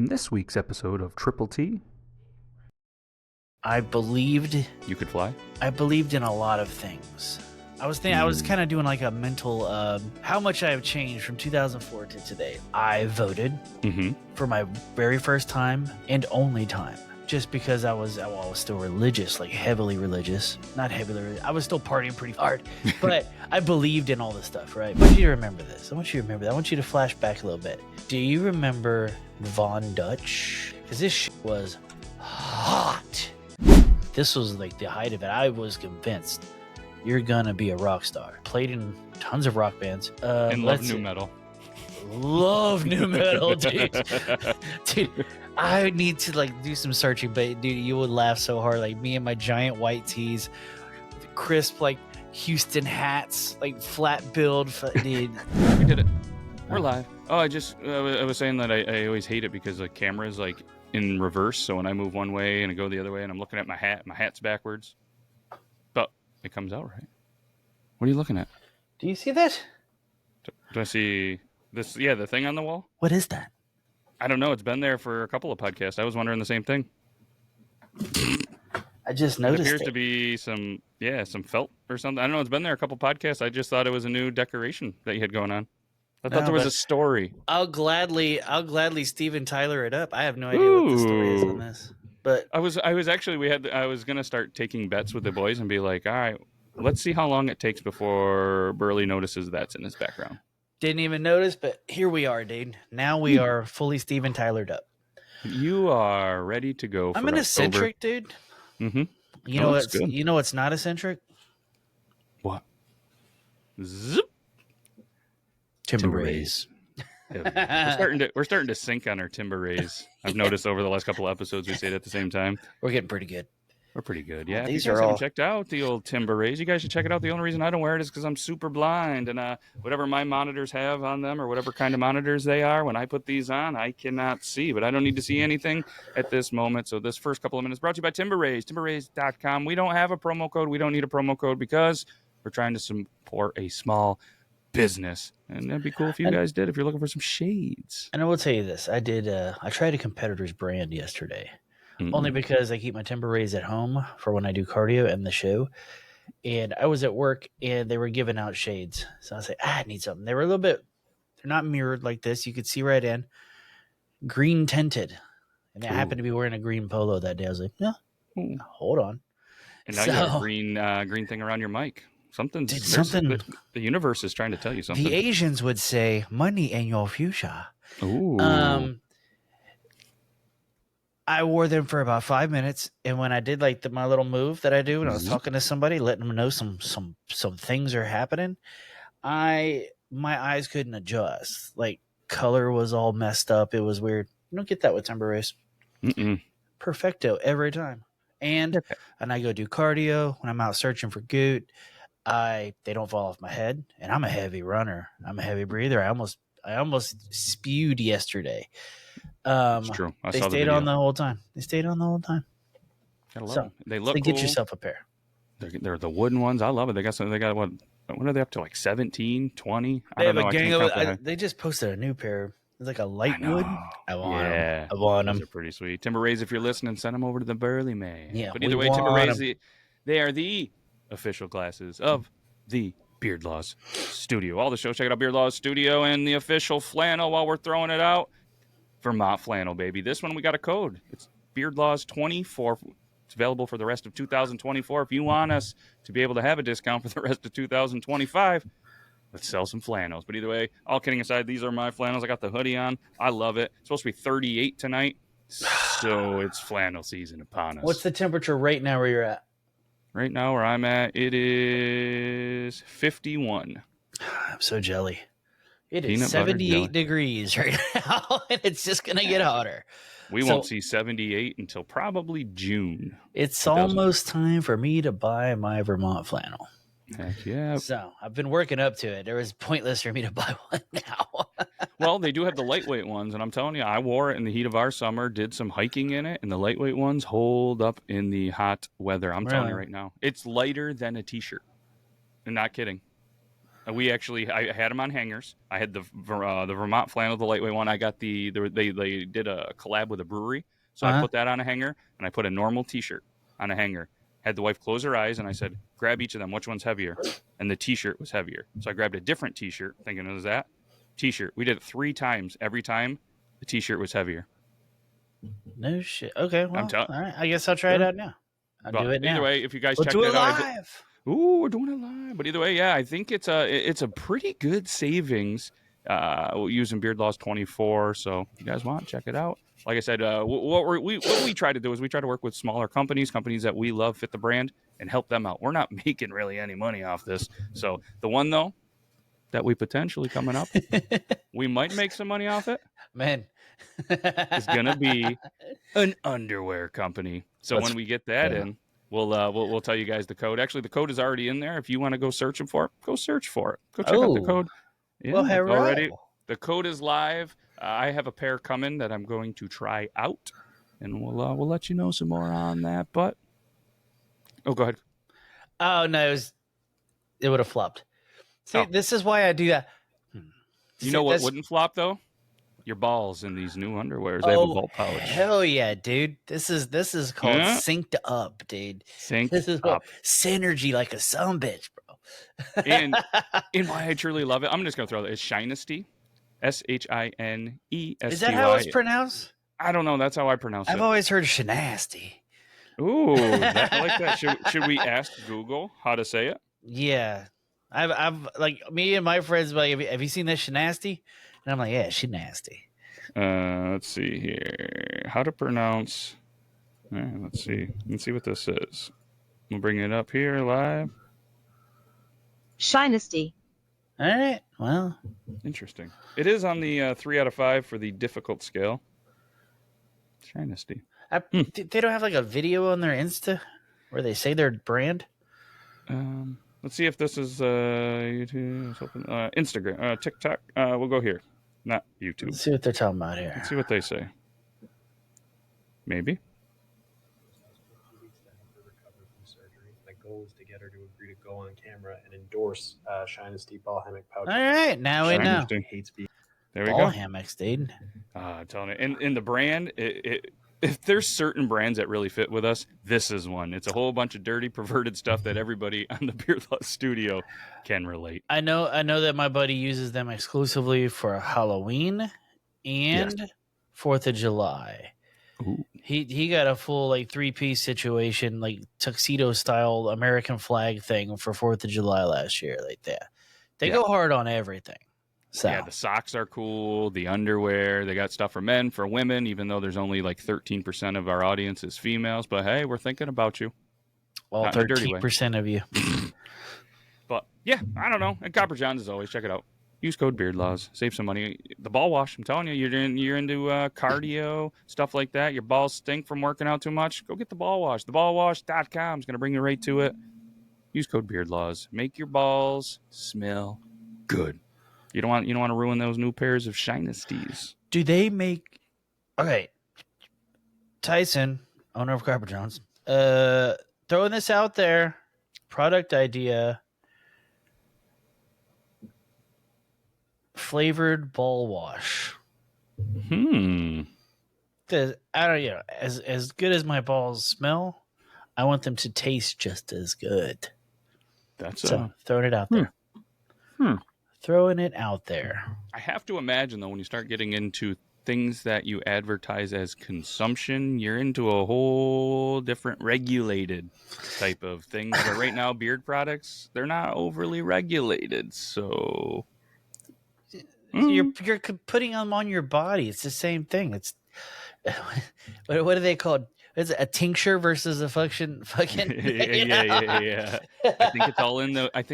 this week's episode of Triple T. I believed You could fly? I believed in a lot of things. I was kind of doing like a mental how much I have changed from 2004 to today. I voted for my very first time and only time. Just because I was still religious, like heavily religious. Not heavily religious. I was still partying pretty hard. But I believed in all this stuff, right? I want you to remember this. I want you to remember that. I want you to flash back a little bit. Do you remember Von Dutch? Because this shit was hot. This was like the height of it. I was convinced you're gonna be a rock star. Played in tons of rock bands. And love new metal. Love new metal, dude. Dude, I need to like do some searching, but dude, you would laugh so hard. Like me and my giant white tees, the crisp like Houston hats, like flat build. Dude, We did it. We're live. Oh, I was saying that I always hate it because the camera's like in reverse. So when I move one way and I go the other way and I'm looking at my hat's backwards. But it comes out right. What are you looking at? do you see that? Do I see this? Yeah, the thing on the wall? What is that? I don't know. It's been there for a couple of podcasts. I was wondering the same thing. I just It noticed appears it. to be some felt or something. I don't know. It's been there a couple podcasts. I just thought it was a new decoration that you had going on. I thought No, there was but a story. I'll gladly Steven Tyler it up. I have no idea what the story is on this. But I was gonna start taking bets with the boys and be like, all right, let's see how long it takes before Burley notices that's in his background. didn't even notice, but here we are, dude. Now we are fully Steven Tylered up. You are ready to go. I'm an eccentric, dude. Mm-hmm. You know what's not eccentric? What? Zip. Timber rays. We're starting to sync on our timber rays. I've noticed over the last couple of episodes we say it at the same time. We're getting pretty good. We're pretty good. Yeah, These if you guys are haven't all- checked out the old timber rays, you guys should check it out. The only reason I don't wear it is because I'm super blind, and whatever my monitors have on them, or whatever kind of monitors they are, when I put these on, I cannot see. But I don't need to see anything at this moment. So this first couple of minutes brought to you by Timber Rays, timberrays.com. We don't have a promo code. We don't need a promo code because we're trying to support a small business, and that'd be cool if you guys did. If you're looking for some shades, And I will tell you this: I did. I tried a competitor's brand yesterday, only because I keep my timber rays at home for when I do cardio and the show. And I was at work, and they were giving out shades. So I was like, I need something. They were a little bit. They're not mirrored like this. You could see right in. Green tinted, and I happened to be wearing a green polo that day. I was like, no, hold on. and now you have a green thing around your mic. Something. The universe is trying to tell you something. The Asians would say, "Money in your future." Ooh. I wore them for about 5 minutes, and when I did like my little move that I do when I was talking to somebody, letting them know some things are happening, my eyes couldn't adjust. Like color was all messed up. It was weird. You don't get that with timber rays. Perfecto every time. And I go do cardio when I'm out searching for goot. They don't fall off my head, and I'm a heavy runner. I'm a heavy breather. I almost spewed yesterday. It's true. They stayed on the whole time. Gotta love them. They look cool. Get yourself a pair. They're the wooden ones. I love it. They got what are they up to? Like 17, 20? I don't know. They just posted a new pair. It's like a light wood. I want them. I Those want them. are pretty sweet. Timber Rays, if you're listening, send them over to the Burley man. Yeah, but either way, Timber Rays, they are the official glasses of the Beard Laws Studio. All the shows, check it out, Beard Laws Studio, and the official flannel while we're throwing it out. Vermont flannel, baby. This one we got a code. It's Beard Laws 24. It's available for the rest of 2024. If you want us to be able to have a discount for the rest of 2025, let's sell some flannels. But either way, all kidding aside, these are my flannels. I got the hoodie on. I love it. It's supposed to be 38 tonight, so it's flannel season upon us. What's the temperature right now where you're at? Right now where I'm at, it is 51. I'm so jelly. It is Peanut butter 78 jelly. degrees right now, and it's just going to get hotter. We won't see 78 until probably June. It's almost time for me to buy my Vermont flannel. Heck yeah. So I've been working up to it. It was pointless for me to buy one now. Well, they do have the lightweight ones, and I'm telling you, I wore it in the heat of our summer, did some hiking in it, and the lightweight ones hold up in the hot weather. I'm telling you right now. It's lighter than a T-shirt. I'm not kidding. I had them on hangers. I had the Vermont flannel, the lightweight one. I got they did a collab with a brewery, so I put that on a hanger, and I put a normal T-shirt on a hanger. Had the wife close her eyes, and I said, "Grab each of them. Which one's heavier?" And the T-shirt was heavier, so I grabbed a different T-shirt, thinking it was that T-shirt. We did it 3 times. Every time, the T-shirt was heavier. No shit. Okay, well, all right. I guess I'll try it out now. I'll do it now. Either way, if you guys we'll check do that it out, live. Ooh, we're doing it live. But either way, yeah, I think it's a pretty good savings using Beard Laws 24. So if you guys want, check it out. Like I said, what we try to do is we try to work with smaller companies that we love, fit the brand, and help them out. We're not making really any money off this. So the one, though, that we potentially coming up, we might make some money off it. Man. It's going to be an underwear company. So when we get that in, we'll tell you guys the code. Actually, the code is already in there. If you want to go searching for it, go search for it. Go check out the code. Yeah, well, already. The code is live. I have a pair coming that I'm going to try out, and we'll let you know some more on that. But go ahead. Oh no, it would have flopped. See, this is why I do that. You know what wouldn't flop though? Your balls in these new underwears. They have a vault pouch. Hell yeah, dude. This is called synced up, dude. This is up. Synergy like a sumbitch, bro. and why I truly love it, I'm just gonna throw it. It's Shinesty. Shinesty. Is that how it's pronounced? I don't know. That's how I pronounce it. I've always heard Shinasty. Ooh, I like that. Should we ask Google how to say it? Yeah. I've like me and my friends like, have you seen this Shinasty? And I'm like, yeah, she nasty. Let's see here. How to pronounce. Let's see. Let's see what this is. We'll bring it up here live. Shinesty. All right. Well. Interesting. It is on the 3 out of 5 for the difficult scale. Shinesty. They don't have like a video on their Insta where they say their brand? Let's see if this is YouTube, Instagram, TikTok. We'll go here, not YouTube. Let's see what they're talking about here. Let's see what they say. Maybe. My goal is to get her to agree to go on camera and endorse Shinesty ball hammock pouch. All right, now we know. There we go. Ball hammocks, dude. I'm telling you, and the brand, if there's certain brands that really fit with us, this is one. It's a whole bunch of dirty, perverted stuff that everybody on the Beard Law Studio can relate. I know that my buddy uses them exclusively for Halloween and 4th of July. Ooh. He got a full like 3-piece situation, like tuxedo style American flag thing for 4th of July last year. Like that, they go hard on everything. So. Yeah, the socks are cool. The underwear, they got stuff for men, for women, even though there's only like 13% of our audience is females. But hey, we're thinking about you. All 13% of you. But yeah, I don't know. And Copper John's as always, check it out. Use code BeardLaws. Save some money. The ball wash, I'm telling you, you're into cardio, stuff like that. Your balls stink from working out too much. Go get the ball wash. Theballwash.com is going to bring you right to it. Use code BeardLaws. Make your balls smell good. You don't want to ruin those new pairs of Shinesties. Do they make? Okay, Tyson, owner of Copper John's, throwing this out there. Product idea: flavored ball wash. I don't as good as my balls smell. I want them to taste just as good. Throwing it out there. Throwing it out there. I have to imagine, though, when you start getting into things that you advertise as consumption, you're into a whole different regulated type of things. But right now, beard products, they're not overly regulated. So you're putting them on your body. It's the same thing. It's what are they called? Is it a tincture versus a fucking yeah. I think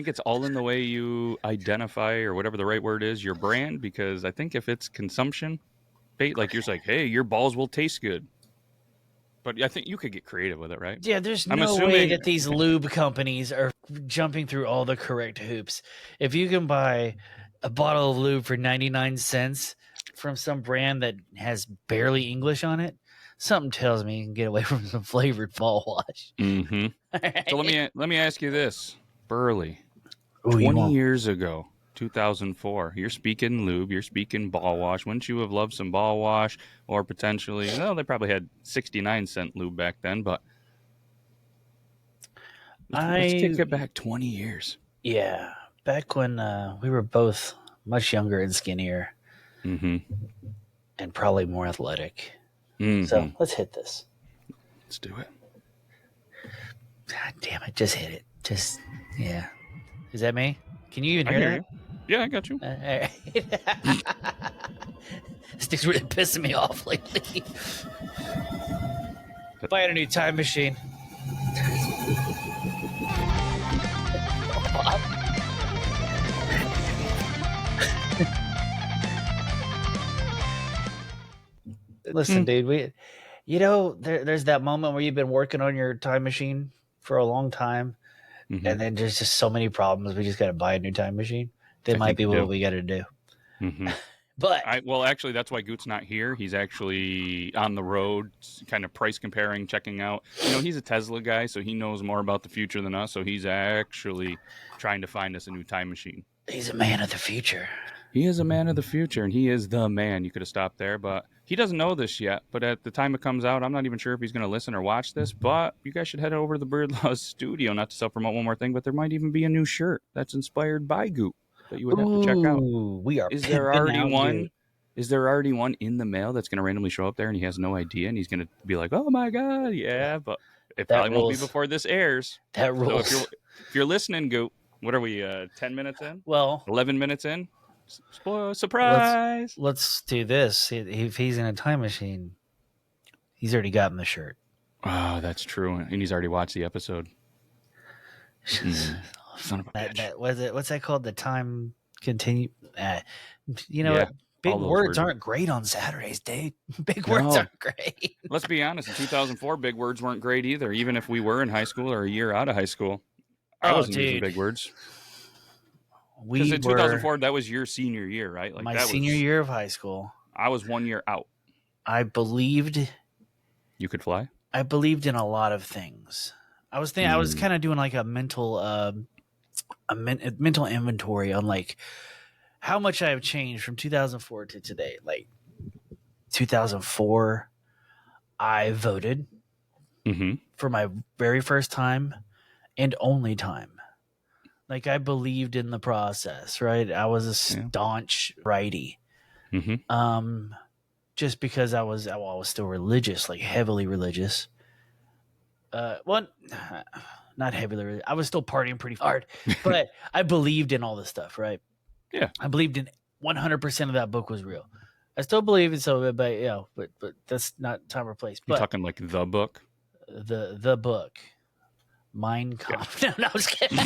it's all in the way you identify, or whatever the right word is, your brand. Because I think if it's consumption bait, like you're like, hey, your balls will taste good. But I think you could get creative with it, right? Yeah, there's no way that these lube companies are jumping through all the correct hoops. If you can buy a bottle of lube for 99 cents from some brand that has barely English on it, something tells me you can get away from some flavored ball wash. Mm-hmm. Right. So let me ask you this, Burley. Ooh, 20 years ago, 2004. You're speaking lube. You're speaking ball wash. Wouldn't you have loved some ball wash or potentially? Well, they probably had 69-cent lube back then, but let's kick it back 20 years. Yeah, back when we were both much younger and skinnier, Mm-hmm. and probably more athletic. Mm-hmm. So let's hit this. Let's do it. God damn it! Just hit it. Just yeah. Is that me? Can you even I hear hear that? you. Yeah, I got you. All right. This thing's really pissing me off lately. Buying a new time machine. Listen, dude, there's that moment where you've been working on your time machine for a long time, and then there's just so many problems. We just got to buy a new time machine. That might be what we got to do. Mm-hmm. But actually, that's why Goot's not here. He's actually on the road, kind of price comparing, checking out. He's a Tesla guy, so he knows more about the future than us. So he's actually trying to find us a new time machine. He's a man of the future. He is a man of the future, and he is the man. You could have stopped there, but he doesn't know this yet. But at the time it comes out, I'm not even sure if he's going to listen or watch this. But you guys should head over to the Bird Laws studio. Not to self-promote one more thing, but there might even be a new shirt that's inspired by Goot that you would have to check out. We are. Is there already one? Is there already one in the mail that's going to randomly show up there, and he has no idea, and he's going to be like, "Oh my god, yeah!" But it probably won't be before this airs. That rules. So if you're listening, Goot, what are we? 10 minutes in? Well, 11 minutes in. Spoil surprise. Let's do this. If he's in a time machine, he's already gotten the shirt. Oh, that's true, and he's already watched the episode. Son of a bitch. What's that called? The time continue. Big words aren't great on Saturdays, dude. Big words aren't great. Let's be honest. In 2004, big words weren't great either. Even if we were in high school or a year out of high school, I wasn't using big words. Because in 2004, that was your senior year, right? Like my senior year of high school. I was 1 year out. I believed you could fly. I believed in a lot of things. I was kind of doing like a mental inventory on like how much I have changed from 2004 to today. Like 2004, I voted for my very first time and only time. Like I believed in the process, right? I was a staunch righty. Just because I was still religious, like heavily religious. Not heavily religious. I was still partying pretty hard, but I believed in all this stuff, right? Yeah. I believed in 100% of that book was real. I still believe in some of it, but but that's not time or place. But you're talking like the book? The book. Mein Kampf. Yeah. No, I was kidding.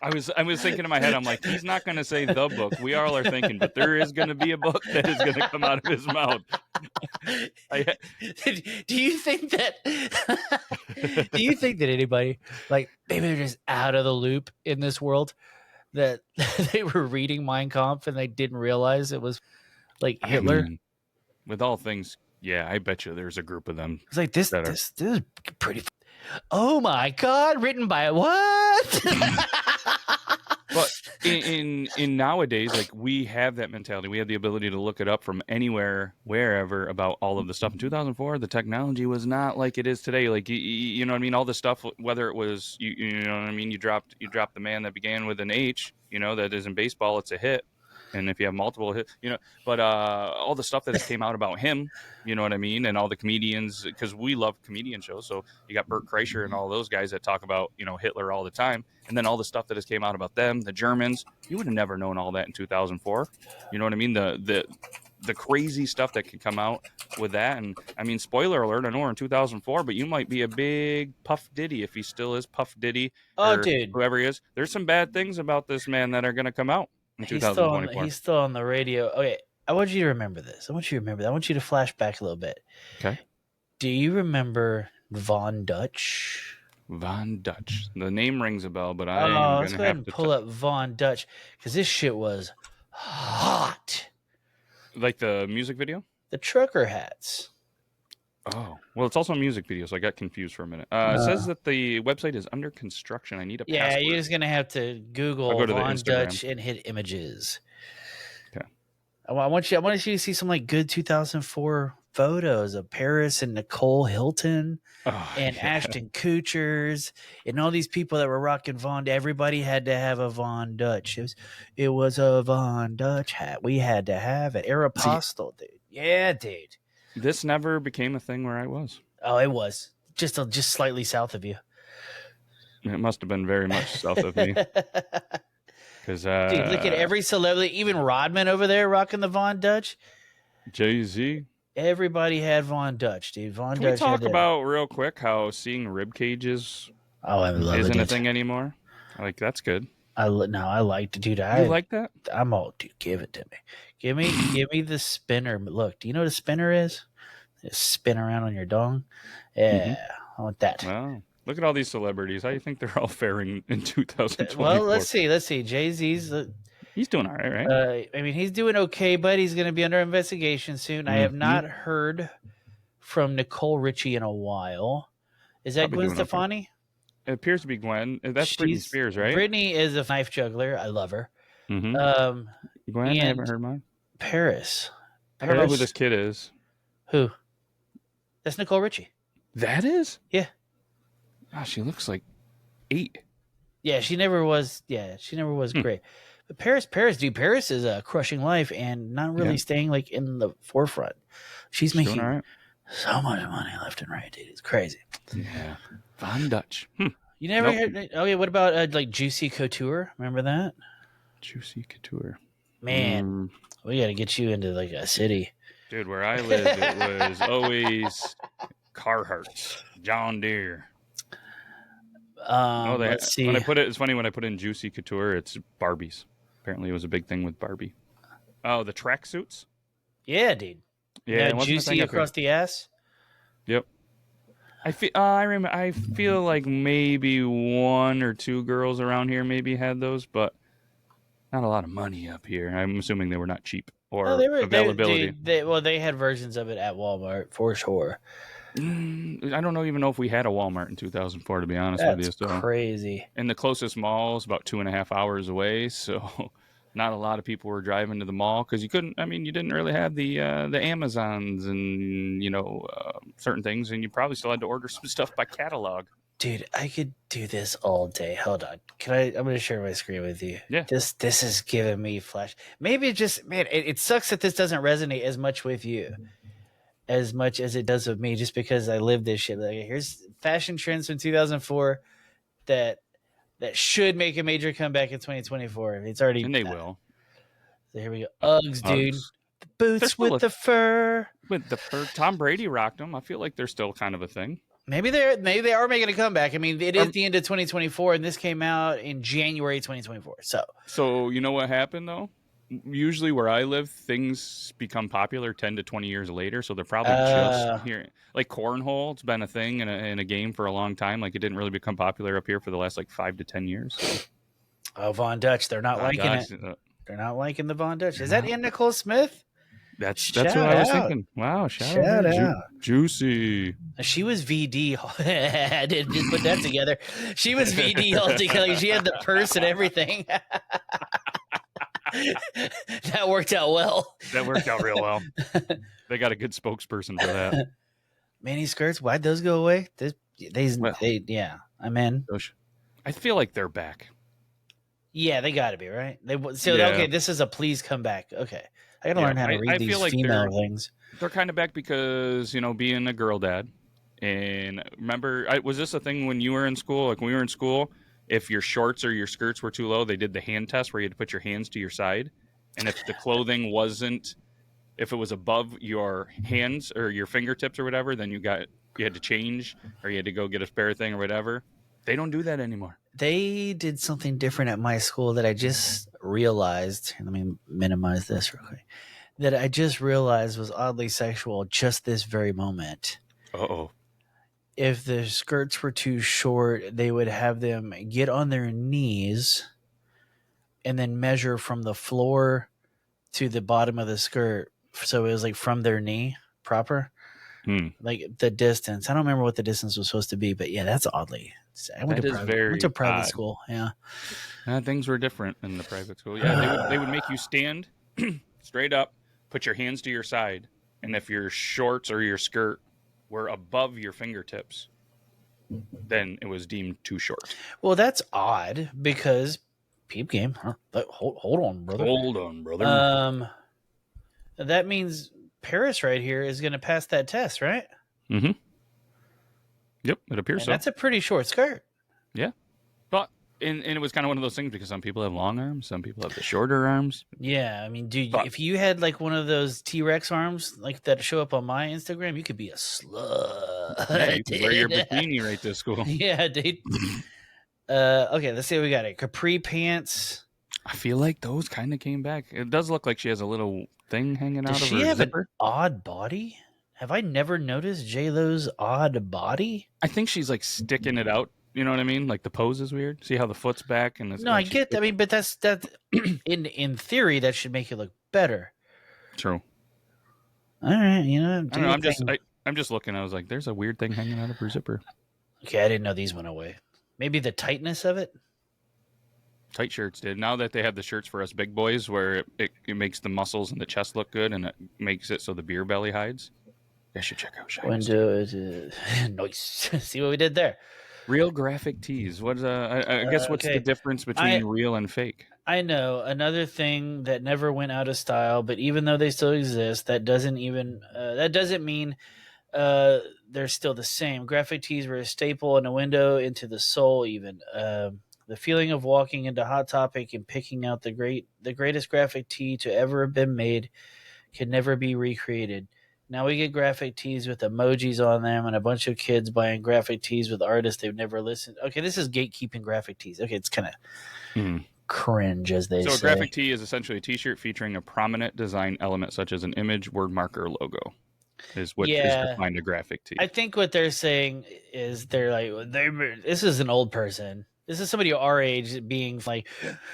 I was thinking in my head, I'm like, he's not going to say the book. We all are thinking, but there is going to be a book that is going to come out of his mouth. Do you think that anybody, like, maybe they're just out of the loop in this world, that they were reading Mein Kampf and they didn't realize it was like Hitler? I mean, with all things, yeah, I bet you there's a group of them. It's like this is pretty. Oh my God! Written by what? But in nowadays, like, we have that mentality. We have the ability to look it up from anywhere, wherever, about all of the stuff. In 2004, the technology was not like it is today. Like, you know what I mean? All the stuff, whether it was, you know what I mean? You dropped the man that began with an H, that is in baseball, it's a hit. And if you have multiple hits, but all the stuff that has came out about him, you know what I mean? And all the comedians, because we love comedian shows. So you got Bert Kreischer and all those guys that talk about, Hitler all the time. And then all the stuff that has came out about them, the Germans, you would have never known all that in 2004. You know what I mean? The crazy stuff that could come out with that. And I mean, spoiler alert, I know we're in 2004, but you might be a big Puff Diddy if he still is Puff Diddy. Oh, dude. Whoever he is. There's some bad things about this man that are going to come out. He's still on the radio. Okay, I want you to remember this. I want you to flash back a little bit. Okay. Do you remember Von Dutch? Von Dutch. The name rings a bell, but let's go ahead and pull up Von Dutch, because this shit was hot. Like the music video? The trucker hats. Oh, well, it's also a music video, so I got confused for a minute. It says that the website is under construction. I need a Yeah, password. you're just gonna have to I'll Google go to the Von Instagram. Dutch and hit images. Okay. I want you to see some like good 2004 photos of Paris and Nicole Hilton and Ashton Kutcher's and all these people that were rocking Von. Everybody had to have a Von Dutch. It was a Von Dutch hat. We had to have it. Aeropostale, dude. Yeah, dude. This never became a thing where I was. Oh, it was just slightly south of you. It must have been very much south of me. Because dude, look at every celebrity, even Rodman over there rocking the Von Dutch. Jay-Z. Everybody had Von Dutch, dude. Can we talk about real quick how seeing rib cages isn't a thing anymore? Like, that's good. I liked it, dude. You like that? I'm all, dude, give it to me. Give me the spinner. Look, do you know what a spinner is? Just spin around on your dong. Yeah, I want that. Wow. Look at all these celebrities. How do you think they're all faring in 2024? Well, let's see. Jay-Z's... he's doing all right, right? I mean, he's doing okay, but he's going to be under investigation soon. I have not heard from Nicole Richie in a while. Is that Gwen Stefani? Okay. It appears to be Gwen. That's Britney Spears, right? Britney is a knife juggler. I love her. Mm-hmm. Gwen, I haven't heard mine. Paris. I don't know who this kid is. Who? That's Nicole Richie. That is? Yeah. Oh, she looks like 8. Yeah, she never was. Yeah, she never was great. But Paris, dude, Paris is crushing life and not really staying like in the forefront. She's making so much money left and right, dude. It's crazy. Yeah. Von Dutch. You never heard? Okay, what about like Juicy Couture? Remember that? Juicy Couture. Man, we got to get you into like a city. Dude, where I lived, it was always Carhartts, John Deere. Let's see. When I put it, it's funny when I put in Juicy Couture, it's Barbies. Apparently, it was a big thing with Barbie. Oh, the tracksuits. Yeah, dude. Yeah, juicy across the ass. Yep. I feel. I remember. I feel like maybe 1 or 2 girls around here maybe had those, but not a lot of money up here. I'm assuming they were not cheap or availability. They had versions of it at Walmart for sure. I don't even know if we had a Walmart in 2004, to be honest with you. That's crazy. And the closest mall is about 2.5 hours away, so not a lot of people were driving to the mall because you couldn't. I mean, you didn't really have the Amazons and certain things, and you probably still had to order some stuff by catalog. Dude, I could do this all day. Hold on, I'm going to share my screen with you. Yeah, this is giving me flash. Maybe it sucks that this doesn't resonate as much with you as much as it does with me, just because I live this shit. Like, here's fashion trends from 2004 that should make a major comeback in 2024. It's already, and they will. So here we go. Uggs, dude. The boots with the fur. With the fur. Tom Brady rocked them. I feel like they're still kind of a thing. Maybe they are making a comeback. I mean, it is the end of 2024, and this came out in January 2024. So you know what happened though? Usually where I live, things become popular 10 to 20 years later, so they're probably just here. Like cornhole, it's been a thing in a game for a long time. Like, it didn't really become popular up here for the last like 5 to 10 years. Oh, Von Dutch, they're not liking it. They're not liking the Von Dutch. Is that Ian Nicole Smith? That's what I was thinking. Wow, shout out. Juicy. She was VD. I didn't put that together. She was VD altogether. She had the purse and everything. That worked out well. That worked out real well. They got a good spokesperson for that. Mini skirts, why'd those go away? I'm in. I feel like they're back. Yeah, they got to be, right? Okay, this is a please come back. Okay. I got to learn how to read these female things. They're kind of back because, being a girl dad. And remember, was this a thing when you were in school? Like, when we were in school, if your shorts or your skirts were too low, they did the hand test where you had to put your hands to your side. And if the clothing if it was above your hands or your fingertips or whatever, then you had to change, or you had to go get a spare thing or whatever. They don't do that anymore. They did something different at my school that I just realized. Let me minimize this real quick. That I just realized was oddly sexual just this very moment. Uh-oh. If the skirts were too short, they would have them get on their knees and then measure from the floor to the bottom of the skirt. So it was like from their knee proper. like the distance. I don't remember what the distance was supposed to be, but yeah, that's oddly. I went to private school. Yeah, things were different in the private school. Yeah, they would make you stand straight up, put your hands to your side, and if your shorts or your skirt were above your fingertips, then it was deemed too short. Well, that's odd because peep game. Huh? But hold on, brother. Hold on, brother. That means Paris right here is going to pass that test, right? Mm-hmm. Yep, it appears so. That's a pretty short skirt. Yeah. But and it was kind of one of those things because some people have long arms, some people have the shorter arms. Yeah, I mean, dude, if you had like one of those T-Rex arms like that show up on my Instagram, you could be a slut. Yeah, you could wear your bikini right to school. Yeah, dude. Okay, let's see what we got here. Capri pants. I feel like those kind of came back. It does look like she has a little thing hanging out of her zipper. Does she have an odd body? Have I never noticed J-Lo's odd body? I think she's like sticking it out. You know what I mean? Like the pose is weird. See how the foot's back and no, I get that. I mean, but that's in theory that should make it look better. True. All right, I'm just looking. I was like, there's a weird thing hanging out of her zipper. Okay, I didn't know these went away. Maybe the tightness of it. Tight shirts did. Now that they have the shirts for us big boys, where it makes the muscles and the chest look good, and it makes it so the beer belly hides. I should check out Shines. Nice. See what we did there. Real graphic tees. What? I guess what's the difference between real and fake? I know another thing that never went out of style, but even though they still exist, that doesn't mean they're still the same. Graphic tees were a staple and a window into the soul. Even the feeling of walking into Hot Topic and picking out the greatest graphic tee to ever have been made can never be recreated. Now we get graphic tees with emojis on them and a bunch of kids buying graphic tees with artists they've never listened. Okay, this is gatekeeping graphic tees. Okay, it's kind of cringe, as they say. So a graphic tee is essentially a t-shirt featuring a prominent design element such as an image, word marker, logo. Is what is defined a graphic tee. I think what they're saying is they're like, this is an old person. This is somebody our age being like,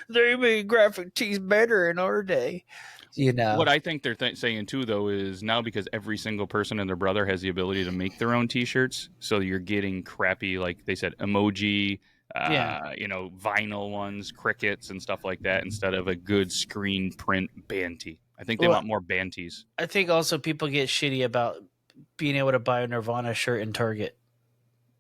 they made graphic tees better in our day. What I think they're saying too, though, is now because every single person and their brother has the ability to make their own T-shirts, so you're getting crappy, like they said, emoji, vinyl ones, crickets, and stuff like that, instead of a good screen print band tee. I think they want more band tees. I think also people get shitty about being able to buy a Nirvana shirt in Target.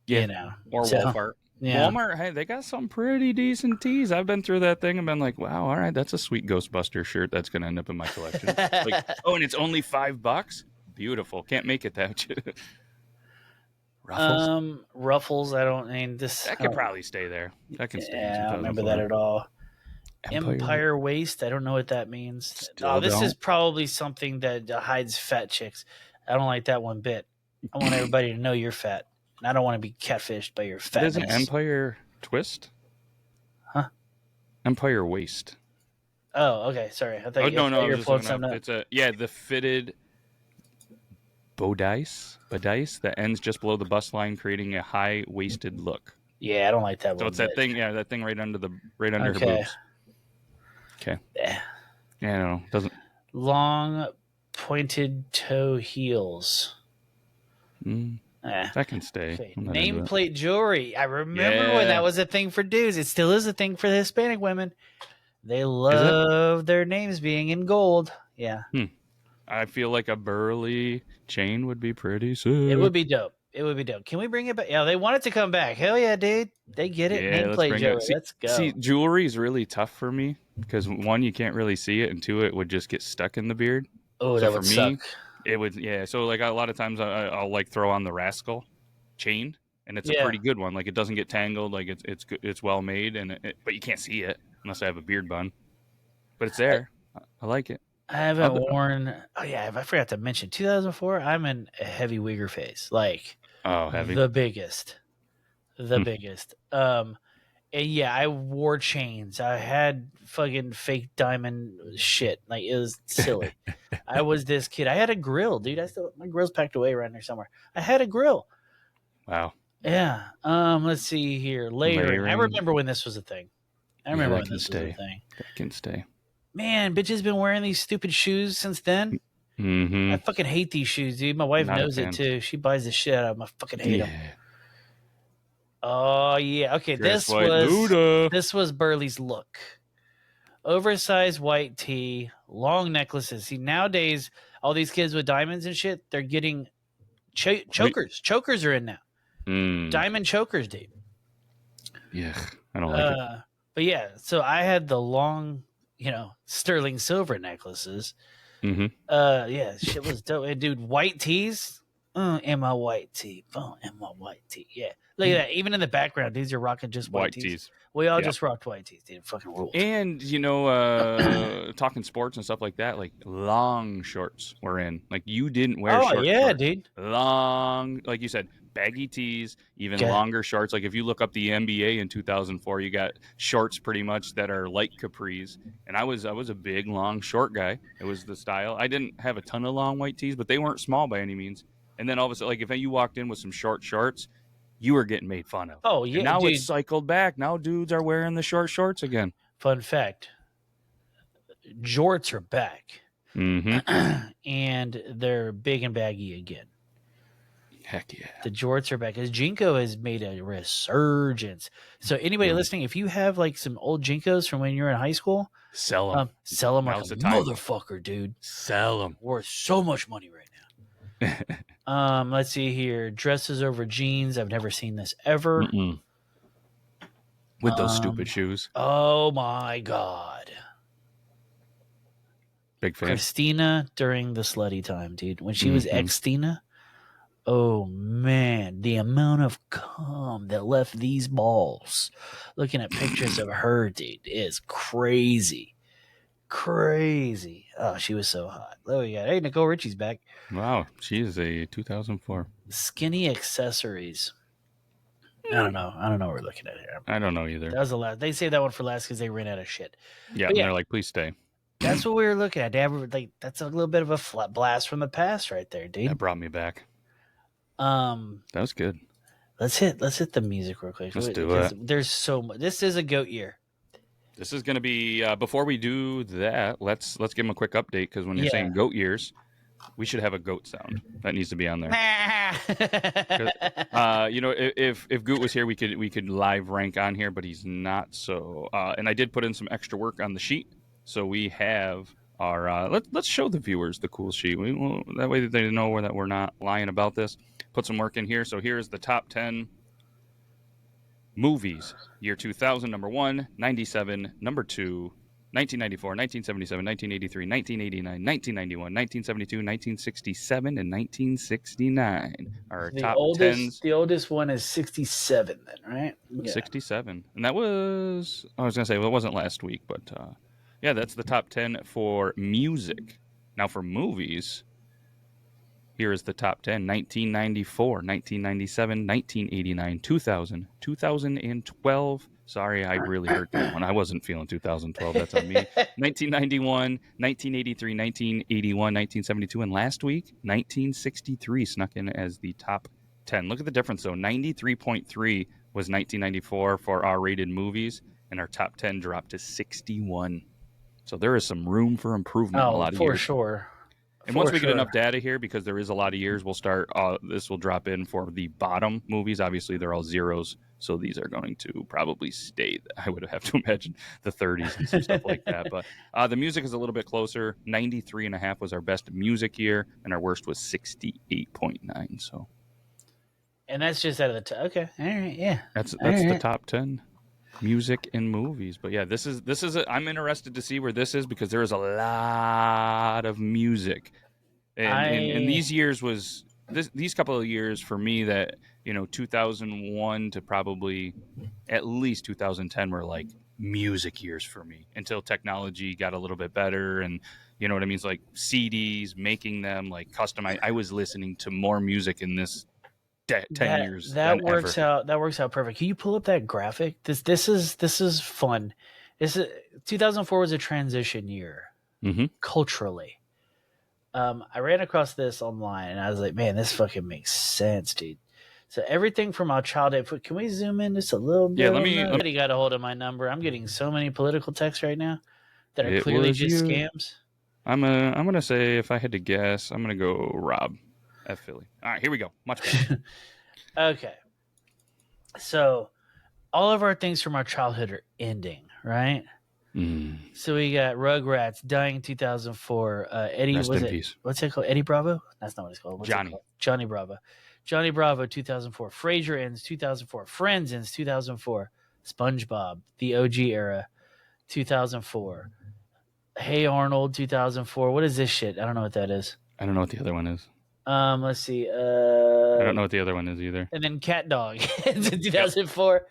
Yeah, or Walmart. Yeah. Walmart, hey, they got some pretty decent tees. I've been through that thing and been like, wow, all right, that's a sweet Ghostbuster shirt that's going to end up in my collection. And it's only $5? Beautiful. Can't make it that. Ruffles? Ruffles, That could probably stay there. That can stay. Yeah, I don't remember that at all. Empire waist, I don't know what that means. This is probably something that hides fat chicks. I don't like that one bit. I want everybody to know you're fat. I don't want to be catfished by your fatness. It is an Empire twist? Huh? Empire waist. Oh, okay. Sorry. I thought you were pulling something up. It's the fitted bodice that ends just below the bust line, creating a high-waisted look. Yeah, I don't like that one. So it's that thing, that thing right under her boobs. Okay. Yeah. Yeah, no, doesn't. Long, pointed toe heels. That can stay. Okay. Nameplate jewelry. I remember when that was a thing for dudes. It still is a thing for the Hispanic women. They love their names being in gold. Yeah. I feel like a Burley chain would be pretty sick. It would be dope. Can we bring it back? Yeah, they want it to come back. Hell yeah, dude. They get it. Yeah, Nameplate jewelry. Let's go. See, jewelry is really tough for me because one, you can't really see it, and two, it would just get stuck in the beard. Oh, that would suck. It would, yeah. So like a lot of times I'll like throw on the Rascal chain, and it's a pretty good one. Like it doesn't get tangled. Like it's well made, but you can't see it unless I have a beard bun. But it's there. I like it. I haven't worn. Oh yeah, I forgot to mention 2004. I'm in a heavy wigger phase. Like heavy, the biggest. And yeah, I wore chains. I had fucking fake diamond shit. Like it was silly. I was this kid. I had a grill, dude. My grill's packed away around here somewhere. I had a grill. Wow. Yeah. Let's see here. Layering. I remember when this was a thing. That can stay. Man, bitches been wearing these stupid shoes since then. I fucking hate these shoes, dude. My wife knows it too. She buys the shit out of them. I fucking hate them. Oh yeah. Okay, this was Burley's look. Oversized white tee, long necklaces. See, nowadays all these kids with diamonds and shit, they're getting chokers. Chokers are in now. Diamond chokers, dude. Yeah, I don't like it. But yeah, so I had the long, sterling silver necklaces. Yeah, shit was dope. And dude, white tees. In my white tee. In my white tee. Yeah. Look at that. Even in the background, these are rocking just white tees. We all just rocked white tees, dude. Fucking rules. And, talking sports and stuff like that, like long shorts were in. Like you didn't wear shorts. Oh, yeah, dude. Long, like you said, baggy tees, even longer shorts. Like if you look up the NBA in 2004, you got shorts pretty much that are like capris. And I was a big, long, short guy. It was the style. I didn't have a ton of long white tees, but they weren't small by any means. And then all of a sudden, like if you walked in with some short shorts, you were getting made fun of. Oh, yeah. And now dude. it's cycled back. Now dudes are wearing the short shorts again. Fun fact. Jorts are back. And they're big and baggy again. Heck yeah. The jorts are back. Because Jinko has made a resurgence. So anybody listening, if you have like some old Jinkos from when you were in high school, sell them. Sell them like a motherfucker, dude. Sell them. Worth so much money right now. Let's see here. Dresses over jeans. I've never seen this ever. With those stupid shoes. Oh my God. Big fan. Christina during the slutty time, dude. When she was ex-Tina. Oh man, the amount of cum that left these balls. Looking at pictures of her, dude, is crazy. Crazy. Oh, she was so hot. Oh yeah. Hey, Nicole Richie's back. Wow, she is a 2004. Skinny accessories. I don't know what we're looking at here. I don't know either. That was the last. They saved that one for last because they ran out of shit. Yeah, and they're like, please stay. That's what we were looking at. That's a little bit of a flat blast from the past right there, dude. That brought me back. That was good. Let's hit the music real quick. Let's do it. There's so much. This is a goat year. This is going to be before we do that. Let's give them a quick update because when you're saying goat years, we should have a goat sound that needs to be on there. If Goot was here, we could live rank on here, but he's not. So and I did put in some extra work on the sheet, so we have our. Let's show the viewers the cool sheet. That way they know that we're not lying about this. Put some work in here. So here's the top 10 movies. Year 2000, number 1, 97, number 2, 1994, 1977, 1983, 1989, 1991, 1972, 1967, and 1969. Our top 10s. The oldest one is 67 then, right? Yeah. 67. And that was, I was going to say, well, it wasn't last week, but that's the top 10 for music. Now for movies, here is the top 10. 1994, 1997, 1989, 2000, 2012. Sorry, I really hurt that one. I wasn't feeling 2012. That's on me. 1991, 1983, 1981, 1972, and last week, 1963 snuck in as the top 10. Look at the difference, though. 93.3 was 1994 for R-rated movies, and our top 10 dropped to 61. So there is some room for improvement. A lot of years. For sure. And once we get enough data here, because there is a lot of years, we'll start. This will drop in for the bottom movies. Obviously, they're all zeros, so these are going to probably stay. I would have to imagine the 30s and some stuff like that. But the music is a little bit closer. 93.5 was our best music year, and our worst was 68.9. So, and that's just out of the top. Okay, all right, yeah. That's the top 10. Music and movies. But yeah, this is I'm interested to see where this is because there is a lot of music, and these years was these couple of years for me that 2001 to probably at least 2010 were like music years for me until technology got a little bit better, and you know what I mean. It's like CDs, making them like customized. I was listening to more music in this 10 years. That works out. That works out perfect. Can you pull up that graphic? This is fun. 2004 was a transition year culturally. I ran across this online and I was like, man, this fucking makes sense, dude. So everything from our childhood. Can we zoom in just a little bit? Yeah, let me. Somebody got a hold of my number. I'm getting so many political texts right now that are clearly just scams. I'm gonna say, if I had to guess, I'm gonna go Rob at Philly. All right, here we go. Much better. Okay. So all of our things from our childhood are ending, right? So we got Rugrats dying in 2004. Eddie, Rest in peace. what's it called? Eddie Bravo? That's not what it's called. What's Johnny. it called? Johnny Bravo. Johnny Bravo, 2004. Frasier ends 2004. Friends ends 2004. SpongeBob, the OG era, 2004. Hey Arnold, 2004. What is this shit? I don't know what that is. I don't know what the other one is. Let's see. I don't know what the other one is either. And then Cat Dog ends in 2004.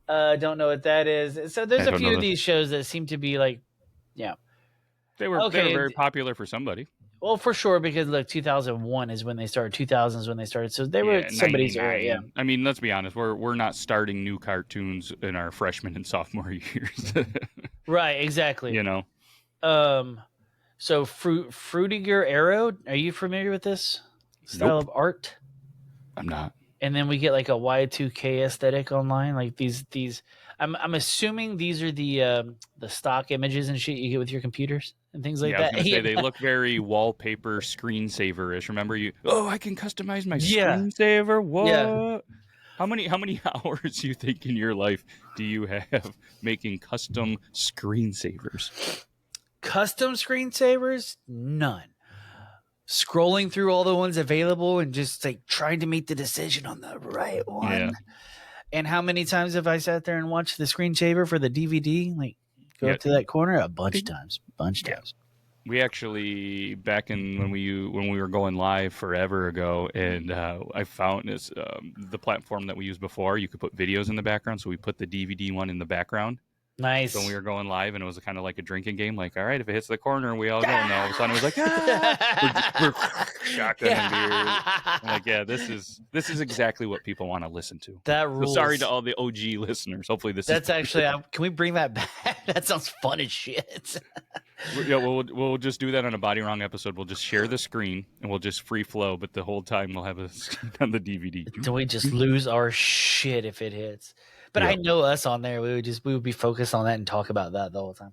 Don't know what that is. So there's a few of these shows that seem to be like, yeah. They were very popular for somebody. Well, for sure, because look, 2001 is when they started. 2000 is when they started. So they were somebody's era. Yeah. I mean, let's be honest. We're not starting new cartoons in our freshman and sophomore years. Right. Exactly. You know. So Fruitiger Arrow. Are you familiar with this style of art? I'm not. And then we get like a Y2K aesthetic online. Like these. I'm assuming these are the stock images and shit you get with your computers and things like that. I was gonna say, they look very wallpaper screensaver-ish. Remember you? Oh, I can customize my screensaver. What? Yeah. How many hours do you think in your life do you have making custom screensavers? Custom screensavers? None. Scrolling through all the ones available and just like trying to make the decision on the right one. Yeah. And how many times have I sat there and watched the screensaver for the DVD? Like go up to that corner a bunch of times. We actually, back in when we were going live forever ago, and I found this the platform that we used before. You could put videos in the background, so we put the DVD one in the background. Nice. So when we were going live, and it was kind of like a drinking game. Like, all right, if it hits the corner, we all go. And all of a sudden, it was like, we're shotgunning beers. Like, yeah, this is exactly what people want to listen to. That rules. So sorry to all the OG listeners. Hopefully, that's actually. Can we bring that back? That sounds fun as shit. Yeah, we'll just do that on a Body Wrong episode. We'll just share the screen and we'll just free flow, but the whole time we'll have a screen on the DVD. Do we just lose our shit if it hits? But I know us on there, we would be focused on that and talk about that the whole time.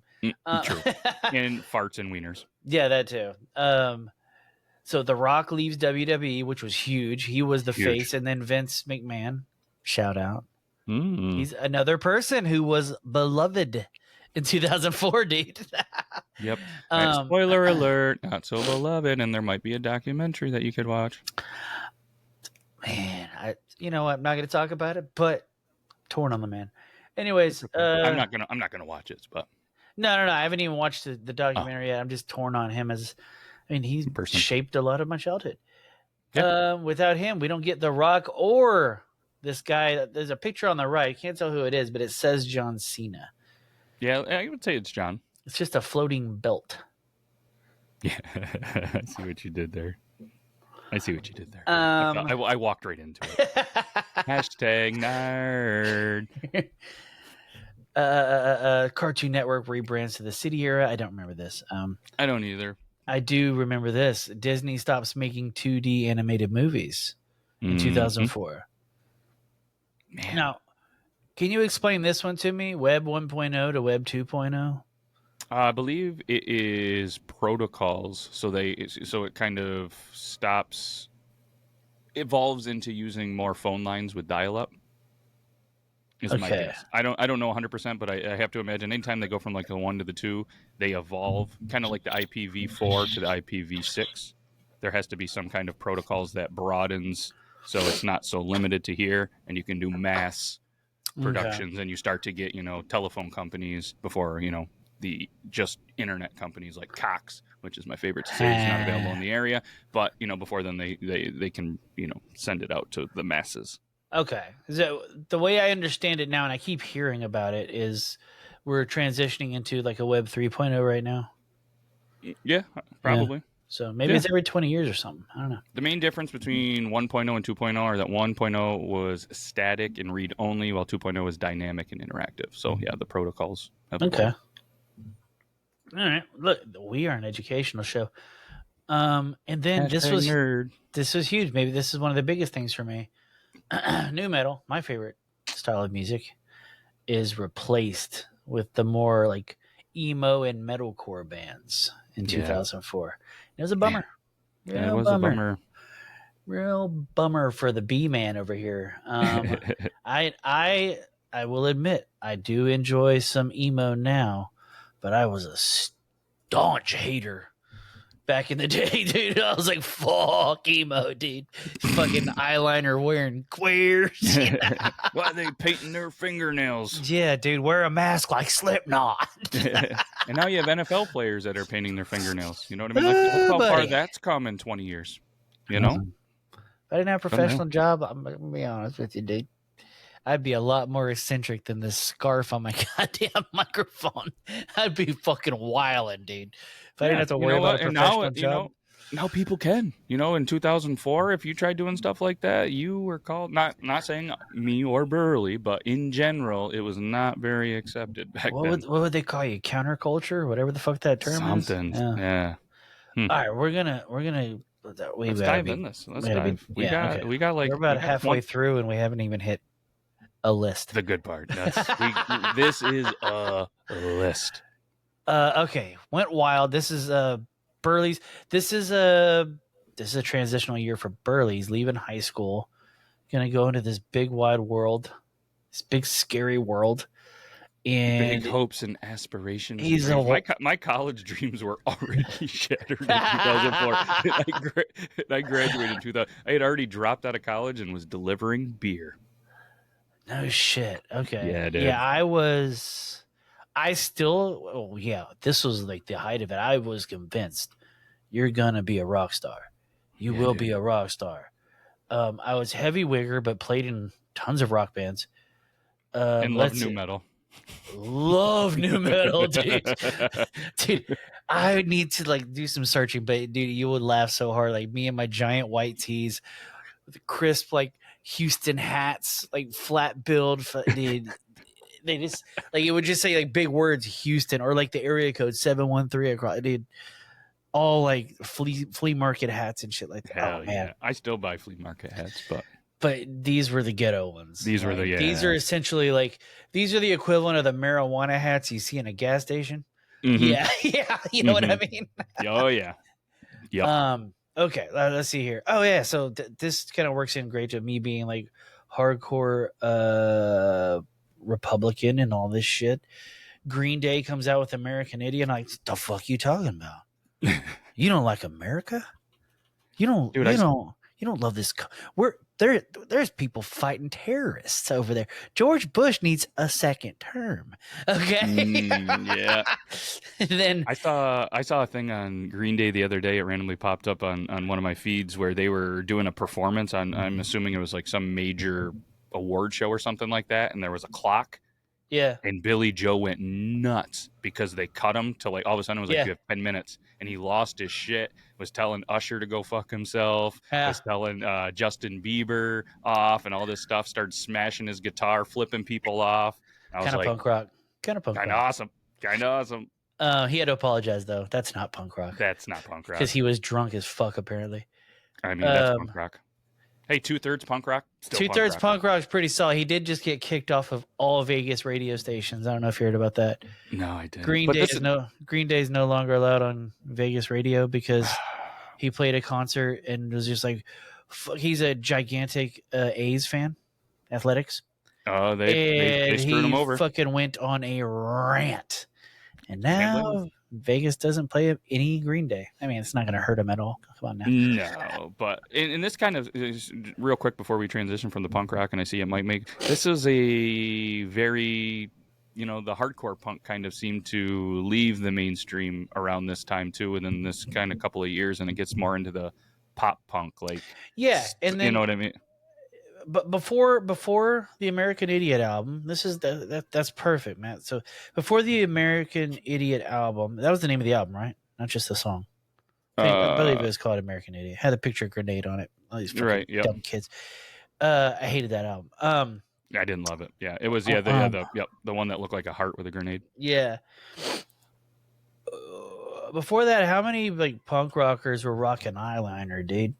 True. And farts and wieners. Yeah, that too. So The Rock leaves WWE, which was huge. He was the face, and then Vince McMahon, shout out. He's another person who was beloved in 2004, dude. Yep. Spoiler alert, not so beloved, and there might be a documentary that you could watch. Man, I'm not going to talk about it, but torn on the man. Anyways, I'm not gonna watch it, but no, I haven't even watched the documentary yet. I'm just torn on him he's shaped a lot of my childhood. Yep. Without him, we don't get The Rock or this guy. There's a picture on the right. Can't tell who it is, but it says John Cena. Yeah, I would say it's John. It's just a floating belt. Yeah, I see what you did there. I walked right into it. Hashtag nerd. Cartoon Network rebrands to the City era. I don't remember this. I don't either. I do remember this. Disney stops making 2D animated movies in 2004. Man. Now, can you explain this one to me? Web 1.0 to Web 2.0? I believe it is protocols. So it kind of evolves into using more phone lines with dial-up. Is my guess. I don't know 100%, but I have to imagine anytime they go from like the 1 to the 2, they evolve, kind of like the IPv4 to the IPv6. There has to be some kind of protocols that broadens, so it's not so limited to here, and you can do mass productions, and you start to get telephone companies before the just internet companies like Cox, which is my favorite to say, is not available in the area, but before then they can send it out to the masses. Okay. So the way I understand it now, and I keep hearing about it, is we're transitioning into like a Web 3.0 right now. Yeah, probably. Yeah. So maybe it's every 20 years or something. I don't know. The main difference between 1.0 and 2.0 are that 1.0 was static and read only, while 2.0 is dynamic and interactive. So yeah, the protocols have evolved. All right. Look, we are an educational show. And then this was huge. Maybe this is one of the biggest things for me. Nu metal, my favorite style of music, is replaced with the more like emo and metalcore bands. in Yeah. 2004. It was a bummer. Yeah, it was a bummer. Real bummer for the B-man over here. I will admit I do enjoy some emo now, but I was a staunch hater back in the day, dude. I was like, fuck emo, dude. Fucking eyeliner wearing queers. Why are they painting their fingernails? Yeah, dude, wear a mask like Slipknot. And now you have NFL players that are painting their fingernails. You know what I mean? Like, look how far that's come in 20 years. You know? If I didn't have a professional job, I'm going to be honest with you, dude. I'd be a lot more eccentric than this scarf on my goddamn microphone. I'd be fucking wilding, dude. If I didn't have to worry about a professional job. Now people can. You know, in 2004, if you tried doing stuff like that, you were called, not saying me or Burley, but in general, it was not very accepted back then. What would they call you? Counterculture? Whatever the fuck that term is? Something. Yeah. All right, we're gonna Let's dive in this. Let's dive. We got like we're about halfway through and we haven't even hit a list. The good part. This is a list. Okay, went wild. This is Burley's. This is a transitional year for Burley's. Leaving high school, gonna go into this big wide world, this big scary world. And big hopes and aspirations. My college dreams were already shattered in 2004. I graduated in 2000. I had already dropped out of college and was delivering beer. No shit. Okay. Yeah, dude. Yeah, this was like the height of it. I was convinced you're gonna be a rock star. You will be a rock star. I was heavy wigger, but played in tons of rock bands. And love new metal. Love new metal, dude. Dude, I need to like do some searching, but dude, you would laugh so hard. Like me and my giant white tees with the crisp like Houston hats, like flat build, dude. They just like it would just say like big words Houston or like the area code 713 across, dude. All like flea market hats and shit like that. Hell man, I still buy flea market hats, but these were the ghetto ones. These were These are essentially like these are the equivalent of the marijuana hats you see in a gas station. Mm-hmm. Yeah, you know what I mean. Oh yeah. Yep. Okay, let's see here. Oh yeah, so this kind of works in great to me being like hardcore Republican and all this shit. Green Day comes out with American Idiot. And I'm like, the fuck you talking about? You don't like America? You don't. Dude, you don't love this. There's people fighting terrorists over there. George Bush needs a second term. Okay. Yeah. And then I saw a thing on Green Day the other day. It randomly popped up on one of my feeds where they were doing a performance on. I'm assuming it was like some major award show or something like that, and there was a clock. Yeah. And Billy Joe went nuts because they cut him to like all of a sudden it was like you have 10 minutes, and he lost his shit. Was telling Usher to go fuck himself. Was telling Justin Bieber off and all this stuff. Started smashing his guitar, flipping people off. I was kind of like, punk rock. Kind of awesome. Kind of awesome. He had to apologize though. That's not punk rock. That's not punk rock. Because he was drunk as fuck apparently. I mean, that's punk rock. Hey, 2/3 punk rock. 2/3 punk rock is pretty solid. He did just get kicked off of all Vegas radio stations. I don't know if you heard about that. No, I didn't. Green Day is no longer allowed on Vegas radio because he played a concert and was just like, he's a gigantic A's fan, athletics. Oh, they screwed him over. He fucking went on a rant, and now Vegas doesn't play any Green Day. I mean, it's not going to hurt him at all. Come on now. No, but in this kind of real quick before we transition from the punk rock, and I see it might make this is a very the hardcore punk kind of seemed to leave the mainstream around this time too, within this kind of couple of years, and it gets more into the pop punk, like and then you know what I mean. But before the American Idiot album, that's perfect, man. So before the American Idiot album, that was the name of the album, right? Not just the song. I believe it was called American Idiot. It had a picture of grenade on it. All these fucking dumb kids. I hated that album. I didn't love it. Yeah, it was the one that looked like a heart with a grenade. Yeah. Before that, how many like punk rockers were rocking eyeliner, dude?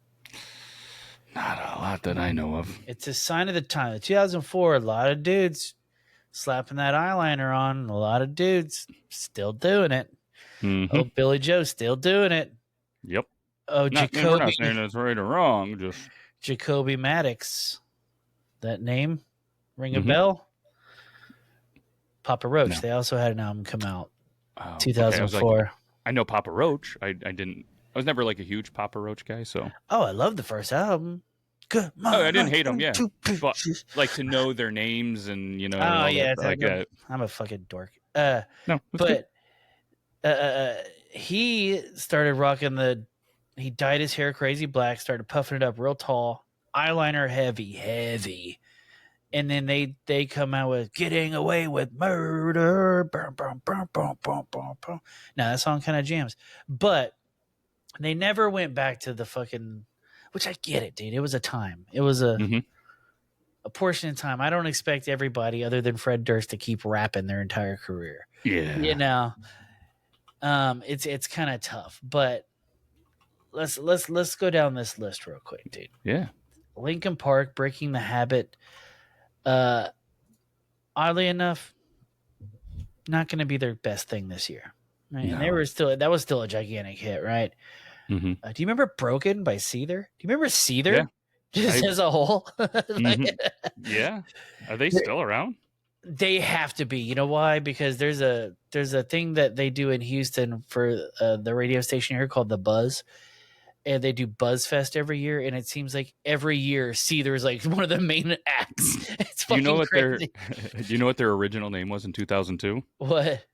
Not a lot that I know of. It's a sign of the time. In 2004, a lot of dudes slapping that eyeliner on. A lot of dudes still doing it. Mm-hmm. Oh, Billy Joe still doing it. Yep. Oh, We're not Jacoby. saying it's right or wrong. Just Jacoby Maddox. That name ring a Mhm. bell? Papa Roach. No. They also had an album come out. Oh, okay. 2004. I know Papa Roach. I didn't. I was never like a huge Papa Roach guy. So. Oh, I love the first album. Good. Oh, I didn't hate them. Yeah, but like to know their names and Oh all yeah, that, like I'm a fucking dork. no, But he started rocking he dyed his hair crazy black, started puffing it up real tall, eyeliner heavy. And then they come out with Getting Away with Murder. Bum, bum, bum, bum, bum, bum, bum. Now that song kind of jams. But they never went back to the fucking, which I get it, dude. It was a time. It was a portion of time. I don't expect everybody other than Fred Durst to keep rapping their entire career. Yeah. You know. It's kind of tough, but let's go down this list real quick, dude. Yeah. Linkin Park, Breaking the Habit. Oddly enough, not going to be their best thing this year. Right? No. And that was still a gigantic hit, right? Mm-hmm. Do you remember Broken by Seether? Do you remember Seether? Yeah. Just as a whole? Yeah. Are they still around? They have to be. You know why? Because there's a thing that they do in Houston for the radio station here called The Buzz. And they do Buzz Fest every year, and it seems like every year Seether is like one of the main acts. It's fucking crazy. Do you know what their original name was in 2002? What?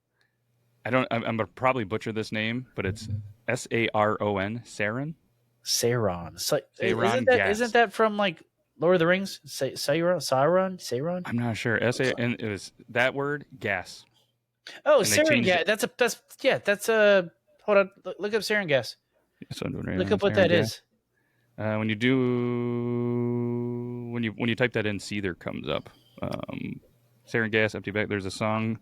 I'm gonna probably butcher this name, but it's Saron. Saron. Saron. Isn't that from like Lord of the Rings? Sauron. I'm not sure. And it was that word gas. Oh, And they sarin changed gas. That's hold on. Look up sarin gas. That's what I'm doing right Look now. up what Saron that gas. is. When you type that in, Seether comes up. Sarin gas, empty bag. There's a song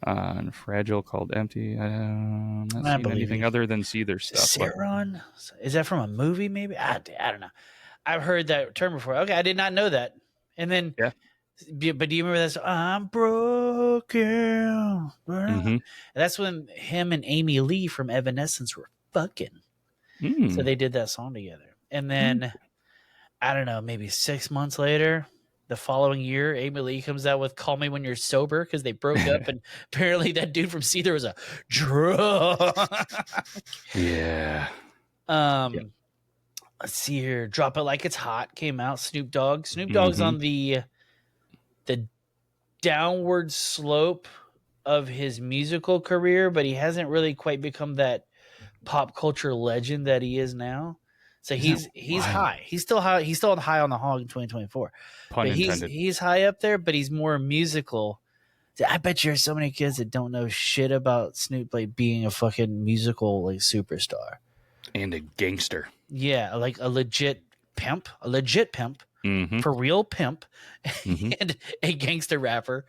on Fragile called Empty. I'm not seeing anything other than Seether stuff. Saron? Is that from a movie? Maybe I don't know. I've heard that term before. Okay, I did not know that. And then, yeah. But do you remember that song? I'm broken. Mm-hmm. That's when him and Amy Lee from Evanescence were fucking. So they did that song together. And then, I don't know, maybe 6 months later, the following year, Amy Lee comes out with Call Me When You're Sober because they broke up. And apparently that dude from Seether was a drunk. Yeah. Let's see here. Drop It Like It's Hot came out. Snoop Dogg. Snoop Dogg's on the downward slope of his musical career, but he hasn't really quite become that pop culture legend that he is now. So he's high. He's still high. He's still high on the hog in 2024. Pun intended. He's high up there, but he's more musical. I bet you there's so many kids that don't know shit about Snoop like being a fucking musical like superstar and a gangster. Yeah, like a legit pimp, for real pimp, and a gangster rapper.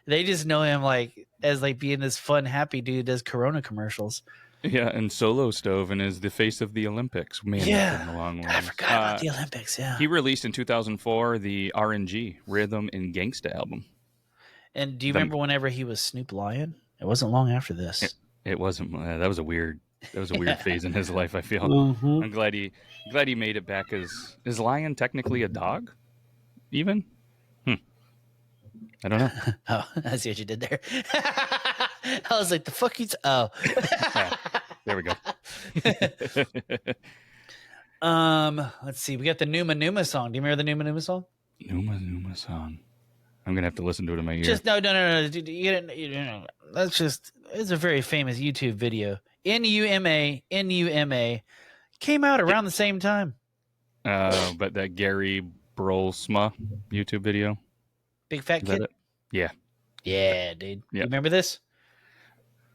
They just know him like as like being this fun, happy dude who does Corona commercials. Yeah, and Solo Stove and is the face of the Olympics. Man, yeah, a long way. I forgot about the Olympics. Yeah, he released in 2004 the RNG Rhythm and Gangsta album. And do you remember whenever he was Snoop Lion? It wasn't long after this. It wasn't. That was a weird phase in his life. I feel. Mm-hmm. I'm glad he made it back. Is Lion technically a dog? Even? I don't know. Oh, I see what you did there. I was like, the fuck he's there we go. Let's see. We got the Numa song. Do you remember the Numa song? Numa song. I'm gonna have to listen to it in my ear. Just no. Dude, that's just. It's a very famous YouTube video. Numa came out around the same time. But that Gary Brolsma YouTube video. Big Fat Kid? Yeah. Yeah, dude. Yep. You remember this?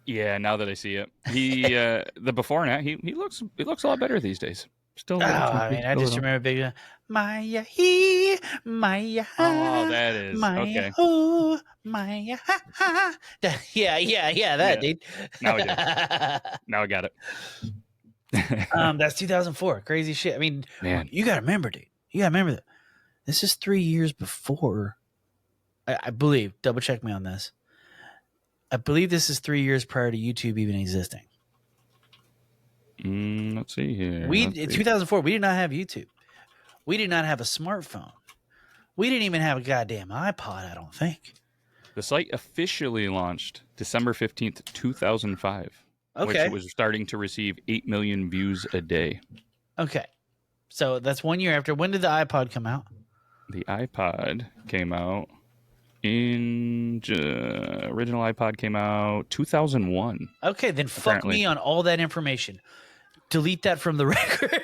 Yeah, now that I see it. He the before and he looks a lot better these days. Still I just remember Big Maya Maya. Oh, that is Maya, okay. Oh, Maya. That dude. Now I got it. That's 2004. Crazy shit. I mean, man, you gotta remember, dude. You gotta remember that this is 3 years before. I believe. Double check me on this. I believe this is 3 years prior to YouTube even existing. Let's see here. In 2004, we did not have YouTube. We did not have a smartphone. We didn't even have a goddamn iPod, I don't think. The site officially launched December 15th, 2005. Okay. Which was starting to receive 8 million views a day. Okay. So that's 1 year after. When did the iPod come out? The iPod came out original iPod came out 2001. Okay, then fuck me on all that information. Delete that from the record.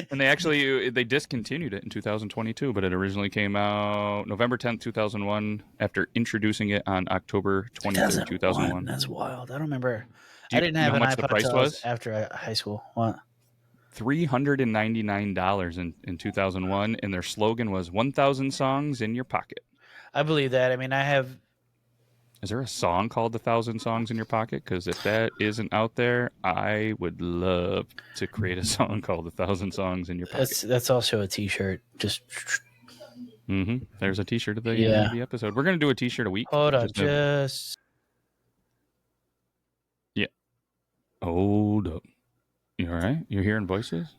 And they discontinued it in 2022, but it originally came out November 10th, 2001 after introducing it on October 23rd, 2001. That's wild. I don't remember. I didn't have an iPod until after high school. What? $399 in 2001, and their slogan was 1,000 songs in your pocket. I believe that. I mean, Is there a song called 1,000 Songs in Your Pocket? Because if that isn't out there, I would love to create a song called 1,000 Songs in Your Pocket. That's also a T-shirt. Just. There's a T-shirt of the episode. We're gonna do a T-shirt a week. Hold on, Yeah. Hold up. You all right? You're hearing voices?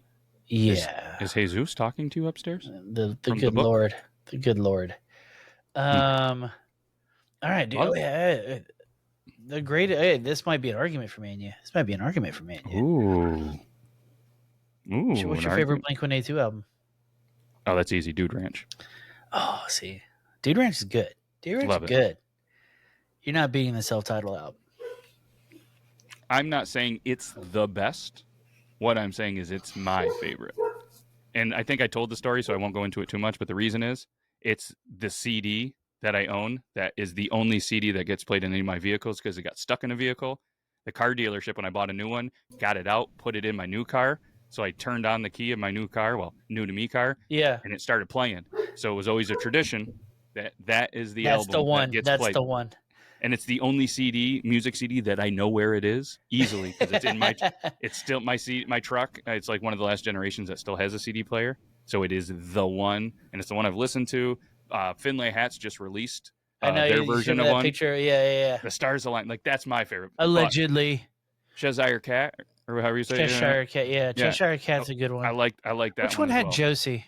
Yeah. Is Jesus talking to you upstairs? The good Lord. The good Lord. All right, dude. Oh, yeah. This might be an argument for me and you. Ooh. What's your favorite Blink-182 album? Oh, that's easy. Dude Ranch. Oh, see. Dude Ranch is good. Dude Ranch is good. You're not beating the self-titled album. I'm not saying it's the best. What I'm saying is it's my favorite. And I think I told the story, so I won't go into it too much. But the reason is it's the CD that I own that is the only CD that gets played in any of my vehicles because it got stuck in a vehicle. The car dealership, when I bought a new one, got it out, put it in my new car. So I turned on the key of my new car, new to me car. Yeah. And it started playing. So it was always a tradition that is the That's album the one. that gets That's played. the one. And it's the only music CD that I know where it is easily because it's in my, it's still my truck. It's like one of the last generations that still has a CD player. So it is the one, and it's the one I've listened to. Finlay Hats just released their version of one. Picture. Yeah. The Stars Align. Like that's my favorite. Allegedly. Cheshire Cat, or however you say it. Cheshire Cat. Yeah, Cheshire Cat's a good one. I like that. Which one had Josie?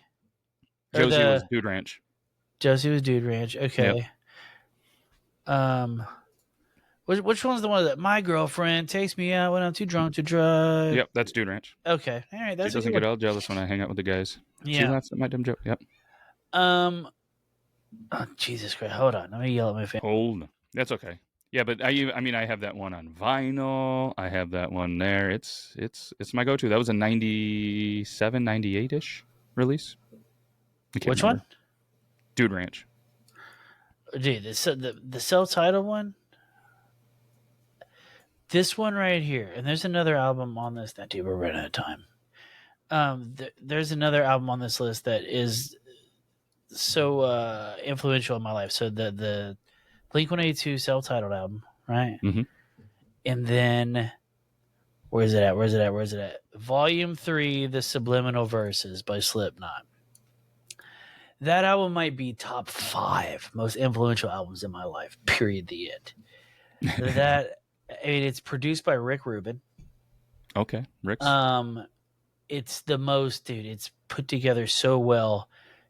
Josie was Dude Ranch. Josie was Dude Ranch. Okay. Yep. Which one's the one that my girlfriend takes me out when I'm too drunk to drive? Yep, that's Dude Ranch. Okay, all right. That's she doesn't get all jealous when I hang out with the guys. Yeah, she laughs at my dumb joke. Yep. Oh, Jesus Christ! Hold on, let me yell at my fan. Hold on. That's okay. Yeah, but I have that one on vinyl. I have that one there. It's my go-to. That was a 97, 98-ish release. Which one? Dude Ranch. Dude, the self-titled one. This one right here, and there's another album on this. That dude, we're running out of time. There's another album on this list that is so influential in my life. So the Blink-182 self-titled album, right? Mm-hmm. And then where's it at? Volume 3, The Subliminal Verses by Slipknot. That album might be top 5 most influential albums in my life. Period. The end. It's produced by Rick Rubin. Okay, Rick. It's the most, dude. It's put together so well,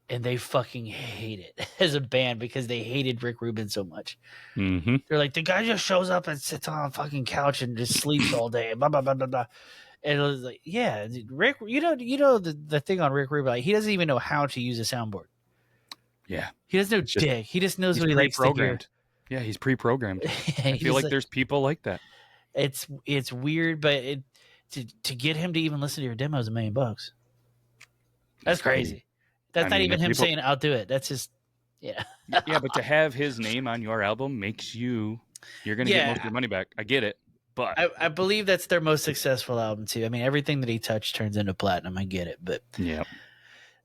and they fucking hate it as a band because they hated Rick Rubin so much. Mm-hmm. They're like, the guy just shows up and sits on a fucking couch and just sleeps all day. Blah blah blah blah blah. And it was like, yeah, Rick. You know the thing on Rick Rubin, like, he doesn't even know how to use a soundboard. Yeah, he doesn't know dick. He just knows what he likes to hear. Yeah, he's pre-programmed. I feel like there's people like that. It's weird, but to get him to even listen to your demo is $1 million. That's crazy. That's not even him saying I'll do it. That's just yeah. Yeah, but to have his name on your album makes you're going to get most of your money back. I get it, but I believe that's their most successful album too. I mean, everything that he touched turns into platinum. I get it, but yeah.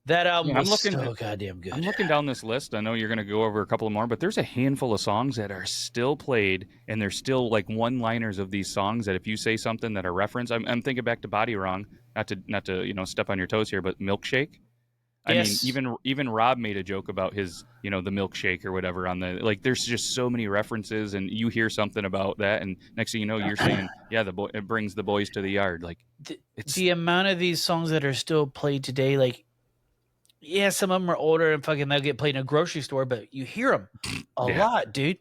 That album was so goddamn good. I'm looking down this list. I know you're going to go over a couple more, but there's a handful of songs that are still played, and they're still like one-liners of these songs that if you say something that are referenced, I'm thinking back to Body Wrong, not to step on your toes here, but Milkshake. I Yes. mean, even Rob made a joke about his, the milkshake or whatever on the, like, there's just so many references, and you hear something about that, and next thing you know, you're saying, yeah, it brings the boys to the yard. Like, the amount of these songs that are still played today, like, yeah, some of them are older and fucking they'll get played in a grocery store, but you hear them a lot, dude.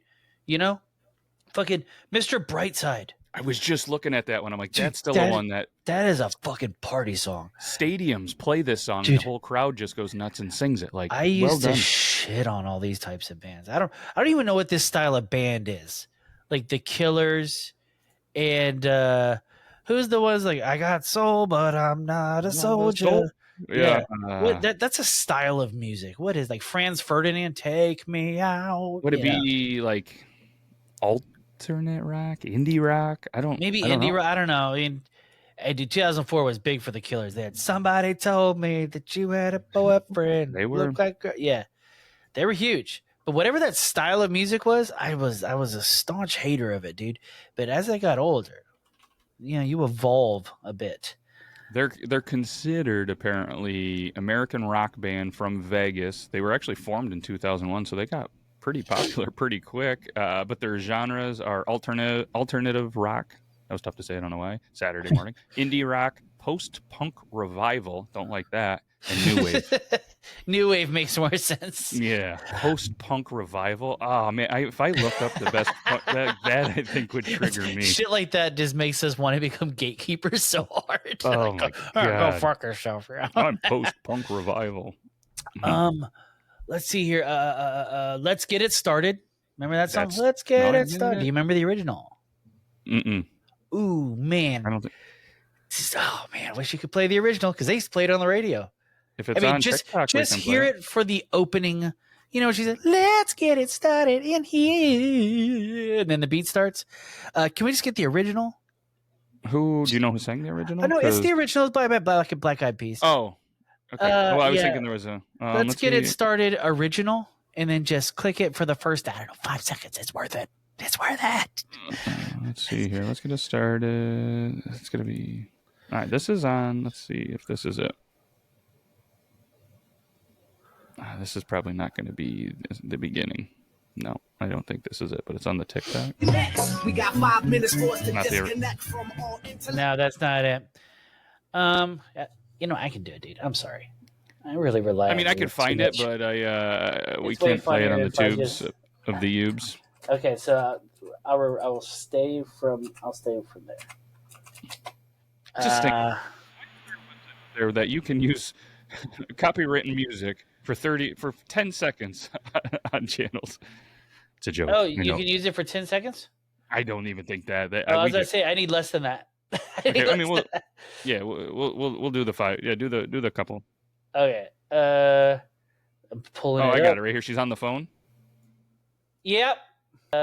Fucking Mr. Brightside. I was just looking at that one. I'm like, Dude, that's still a one that is a fucking party song. Stadiums play this song, dude, and the whole crowd just goes nuts and sings it. Like, I used to shit on all these types of bands. I don't even know what this style of band is. Like the Killers and who's the ones like I got soul, but I'm not a soldier. Yeah. That's a style of music. What is like Franz Ferdinand, Take Me Out? Would it be like alternate rock, indie rock? I don't know. Rock. I don't know. I mean, 2004 was big for the Killers. They had Somebody Told Me That You Had a Boyfriend. They were they were huge. But whatever that style of music was, I was a staunch hater of it, dude. But as I got older, you evolve a bit. They're considered apparently American rock band from Vegas. They were actually formed in 2001, so they got pretty popular pretty quick. But their genres are alternative rock. That was tough to say. I don't know why. Saturday morning. Indie rock, post-punk revival. Don't like that. And new wave. New wave makes more sense. Yeah. Post-punk revival. Oh, man. If I looked up the best, that I think would trigger me. Shit like that just makes us want to become gatekeepers so hard. Oh, my God. Go fuck yourself. I'm post-punk revival. Let's see here. Let's Get It Started. Remember that song? Let's Get It Started. Do you remember the original? Mm-mm. Ooh, man. I don't think. Oh, man. I wish you could play the original because they used to play it on the radio. If it's on TikTok, just hear it for the opening. She said, "Let's get it started in here," and then the beat starts. Can we just get the original? Do you know who sang the original? Oh, no, it's the original. It's by Black Eyed Peas. Oh, okay. I was thinking there was a. Let's Get It Started original, and then just click it for the first 5 seconds. It's worth it. It's worth it. Let's see here. Let's get it started. It's gonna be. All right, this is on. Let's see if this is it. This is probably not going to be the beginning. No, I don't think this is it, but it's on the TikTok. Next, we got 5 minutes for us to disconnect from all internet. No, that's not it. I can do it, dude. I'm sorry. I really rely. I mean, I could find it, but we can't play it on the tubes of the Ubes. Okay, so I'll stay from there. Just think there that you can use copywritten music for 10 seconds on channels. It's a joke. Oh, you can use it for 10 seconds? I don't even think that. I was gonna say I need less than that. Okay, I mean, we'll do the 5. Yeah, do the couple. Okay. I'm pulling. I got it right here. She's on the phone. Yep.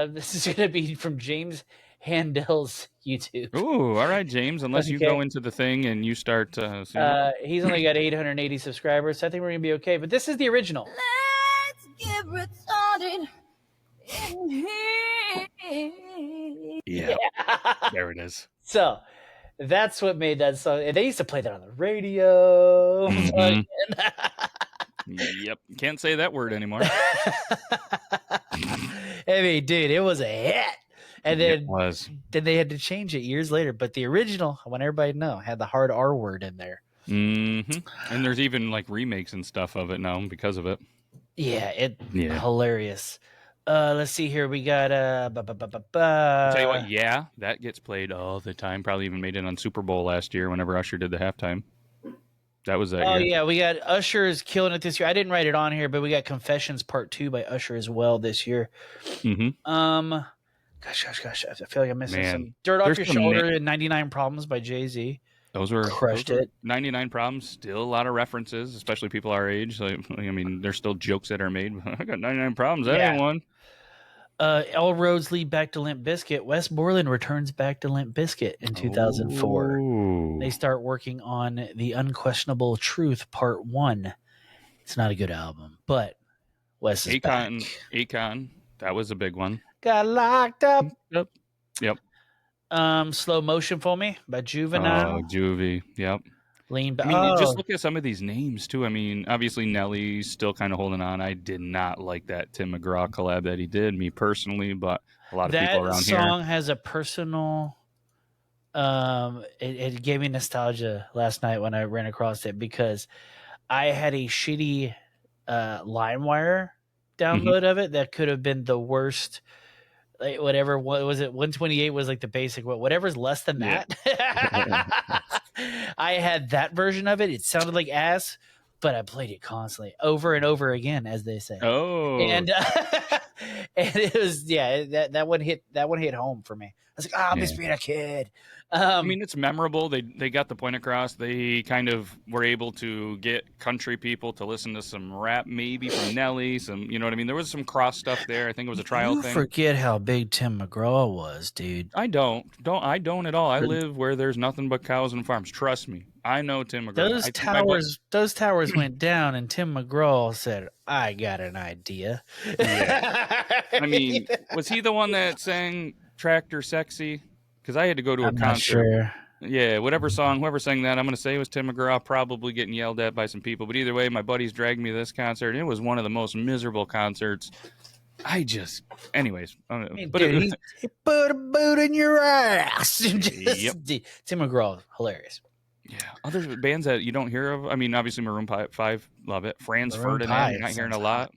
This is gonna be from James Handel's YouTube. Ooh, all right, James. Unless you go into the thing and you start. He's only got 880 subscribers, so I think we're gonna be okay. But this is the original. Let's get it started in here. Yeah, there it is. So that's what made that song. They used to play that on the radio. Mm-hmm. Yep, can't say that word anymore. I mean, dude, it was a hit. And then then they had to change it years later. But the original, I want everybody to know, had the hard R word in there. Mm-hmm. And there's even like remakes and stuff of it now because of it. Yeah, hilarious. Let's see here. We got I'll tell you what, that gets played all the time. Probably even made it on Super Bowl last year whenever Usher did the halftime. That was that year. Yeah, we got Usher's killing it this year. I didn't write it on here, but we got Confessions Part 2 by Usher as well this year. Mm-hmm. Gosh, I feel like I'm missing some. Dirt Off Your Shoulder and 99 Problems by Jay-Z. Those were crushed it. 99 Problems, still a lot of references, especially people our age. So, I mean, there's still jokes that are made. I got 99 Problems. That ain't one. All roads lead back to Limp Bizkit. Wes Borland returns back to Limp Bizkit in 2004. Ooh. They start working on The Unquestionable Truth Part 1. It's not a good album, but Wes is back. Akon, that was a big one. Got locked up. Yep. Slow Motion for Me by Juvenile. Oh, Juvie. Yep. Lean back. I mean, just look at some of these names too. I mean, obviously Nelly's still kind of holding on. I did not like that Tim McGraw collab that he did, me personally, but a lot of people around here. That song has a personal. It gave me nostalgia last night when I ran across it because I had a shitty LimeWire download of it that could have been the worst. Like whatever, what was it? 128 was like the basic. Whatever's less than that. I had that version of it. It sounded like ass, but I played it constantly, over and over again, as they say. Oh, and it was that one hit home for me. I was like, I miss being a kid. I mean, it's memorable. They got the point across. They kind of were able to get country people to listen to some rap, maybe from Nelly. Some, you know what I mean? There was some cross stuff there. I think it was a trial thing. You forget how big Tim McGraw was, dude. I don't at all. I live where there's nothing but cows and farms. Trust me. I know Tim McGraw. Those towers went down, and Tim McGraw said, "I got an idea." Yeah. I mean, was he the one that sang "Tractor Sexy"? Because I had to go to a concert. Not sure. Yeah, whatever song, whoever sang that, I'm going to say it was Tim McGraw, probably getting yelled at by some people. But either way, my buddies dragged me to this concert. And it was one of the most miserable concerts. Anyways. He put a boot in your ass. Yep. Tim McGraw, hilarious. Yeah. Other bands that you don't hear of, I mean, obviously Maroon 5, love it. Franz Ferdinand, you're not hearing a lot.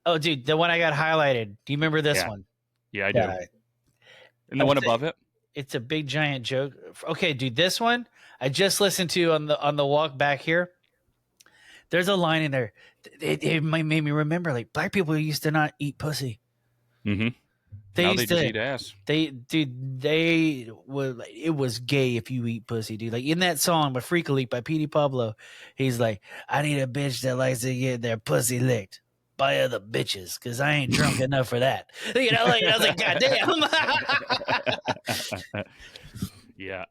Oh, dude, the one I got highlighted. Do you remember this one? Yeah, I do. And the one above it? It's a big giant joke. Okay, dude, this one I just listened to on the walk back here. There's a line in there. It made me remember, like, black people used to not eat pussy. Mm-hmm. They just eat ass. It was gay if you eat pussy, dude. Like in that song, "But Freak a Leak" by Petey Pablo, he's like, "I need a bitch that likes to get their pussy licked by other bitches because I ain't drunk enough for that." You know, like I was like, God damn. Yeah,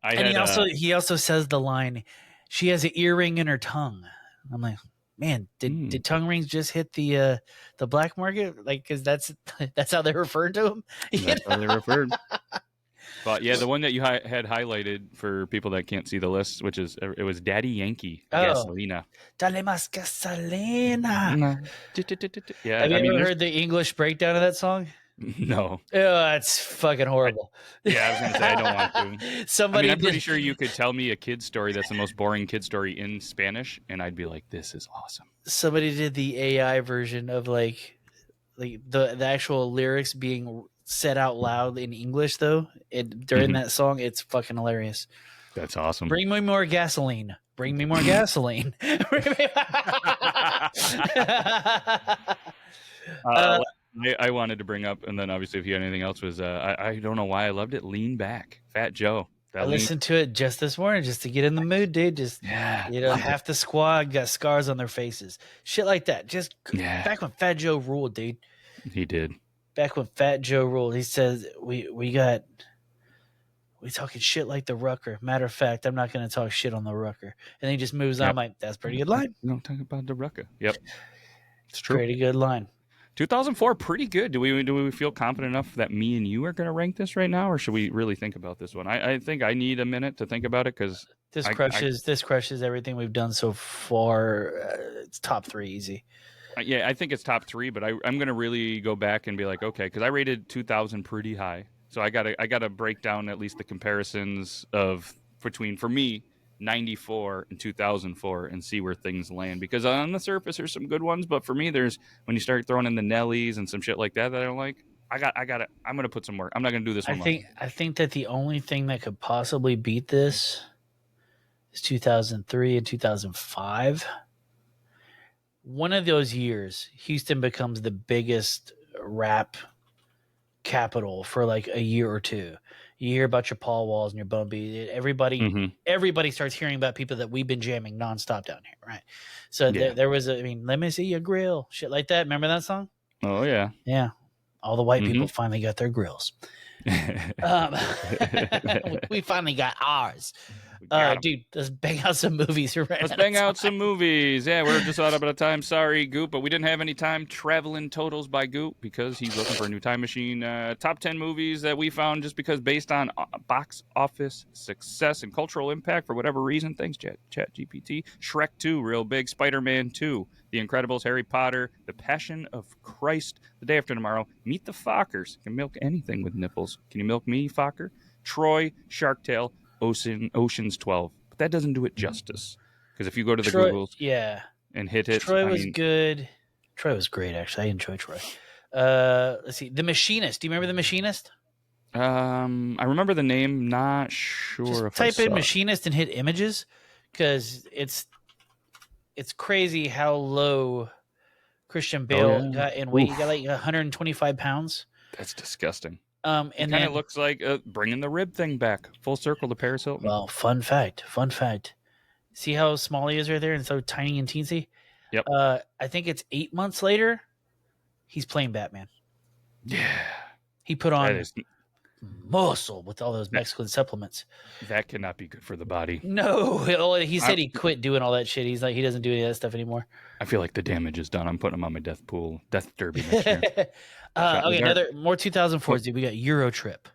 he also says the line, "She has an earring in her tongue." I'm like, man, did tongue rings just hit the black market? Like, because that's how they referred to them. That's how they referred. But yeah, the one that you had highlighted for people that can't see the list, which is it was Daddy Yankee, Gasolina. Dale más gasolina. Yeah, have you ever heard the English breakdown of that song? No. Oh, it's fucking horrible. I was going to say I don't want to. I'm pretty sure you could tell me a kid story that's the most boring kid story in Spanish, and I'd be like, "This is awesome." Somebody did the AI version of like the actual lyrics being said out loud in English though. During that song, it's fucking hilarious. That's awesome. Bring me more gasoline. Bring me more gasoline. I wanted to bring up, and then obviously if you had anything else, was I don't know why I loved it. Lean Back, Fat Joe. I listened to it just this morning just to get in the mood, dude. Just half the squad got scars on their faces, shit like that. Just back when Fat Joe ruled, dude. He did. Back when Fat Joe ruled, he says we talking shit like the Rucker. Matter of fact, I'm not going to talk shit on the Rucker, and then he just moves on. I'm like, that's a pretty good line. Don't talk about the Rucker. Yep, it's true. Pretty good line. 2004, pretty good. Do we feel confident enough that me and you are going to rank this right now, or should we really think about this one? I think I need a minute to think about it because this crushes everything we've done so far. It's top 3 easy. Yeah, I think it's top 3, but I'm going to really go back and be like, okay, because I rated 2000 pretty high, so I gotta break down at least the comparisons of between, for me, 94 and 2004 and see where things land, because on the surface there's some good ones, but for me there's when you start throwing in the Nellies and some shit like that I don't like. I'm gonna put some work. I'm not gonna do this one. I think that the only thing that could possibly beat this is 2003 and 2005. One of those years Houston becomes the biggest rap capital for like a year or two. You hear about your Paul Walls and your Bumpy. Everybody starts hearing about people that we've been jamming nonstop down here, right? So there was let me see your grill, shit like that. Remember that song? Oh yeah, yeah. All the white people finally got their grills. We finally got ours. Got 'em. Dude, let's bang out some movies. Let's bang out some movies. Yeah, we're just out of time. Sorry, Goop, but we didn't have any time traveling totals by Goop because he's looking for a new time machine. Top 10 movies that we found just because based on box office success and cultural impact for whatever reason. Thanks, Chat GPT. Shrek 2, real big. Spider-Man 2. The Incredibles, Harry Potter, The Passion of Christ, The Day After Tomorrow. Meet the Fockers. Can milk anything with nipples. Can you milk me, Focker? Troy, Shark Tale, Ocean's 12. But that doesn't do it justice. Because if you go to the Googles and hit it. Troy was good. Troy was great, actually. I enjoyed Troy. Let's see. The Machinist. Do you remember The Machinist? I remember the name. Not sure Just if type I in saw Machinist and hit images. Because it's crazy how low Christian Bale got in weight. He got like 125 pounds. That's disgusting. And it kind then of looks like bringing the rib thing back full circle to Paris Hilton. Well, fun fact. See how small he is right there and so tiny and teensy? Yep. I think it's 8 months later. He's playing Batman. Yeah. He put on muscle with all those Mexican supplements. That cannot be good for the body. No, he said he quit doing all that shit. He's like, he doesn't do any of that stuff anymore. I feel like the damage is done. I'm putting him on my death derby next year. Okay, more 2004s, dude. We got Euro Trip.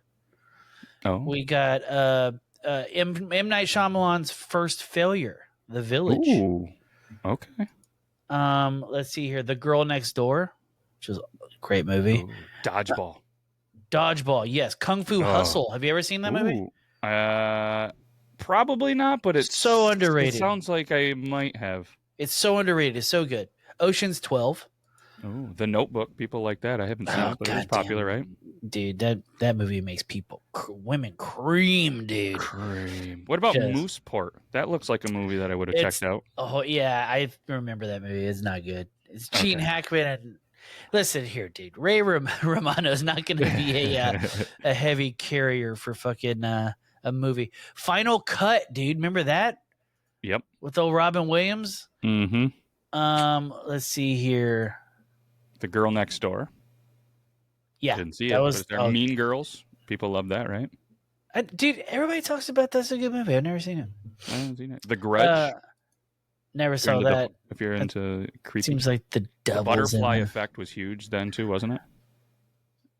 Oh. We got M. Night Shyamalan's first failure, The Village. Ooh. Okay. Let's see here. The Girl Next Door, which is a great movie. Ooh. Dodgeball. Dodgeball, yes. Kung Fu Hustle. Have you ever seen that movie? Probably not, but it's so underrated. It sounds like I might have. It's so underrated. It's so good. Ocean's 12. Oh, The Notebook. People like that. I haven't seen it, but it was popular, right? Dude, that movie makes women cream, dude. Cream. What about Mooseport? That looks like a movie that I would have checked out. Oh, yeah. I remember that movie. It's not good. It's Gene Hackman and... Listen here, dude. Ray Romano is not going to be a heavy carrier for fucking a movie. Final Cut, dude. Remember that? Yep. With old Robin Williams. Mm-hmm. Let's see here. The Girl Next Door. Yeah, didn't see it. Mean Girls. People love that, right? Dude, everybody talks about that's a good movie. I've never seen it. I haven't seen it. The Grudge. Never saw that. If you're into creepy, seems like the Butterfly Effect was huge then too, wasn't it?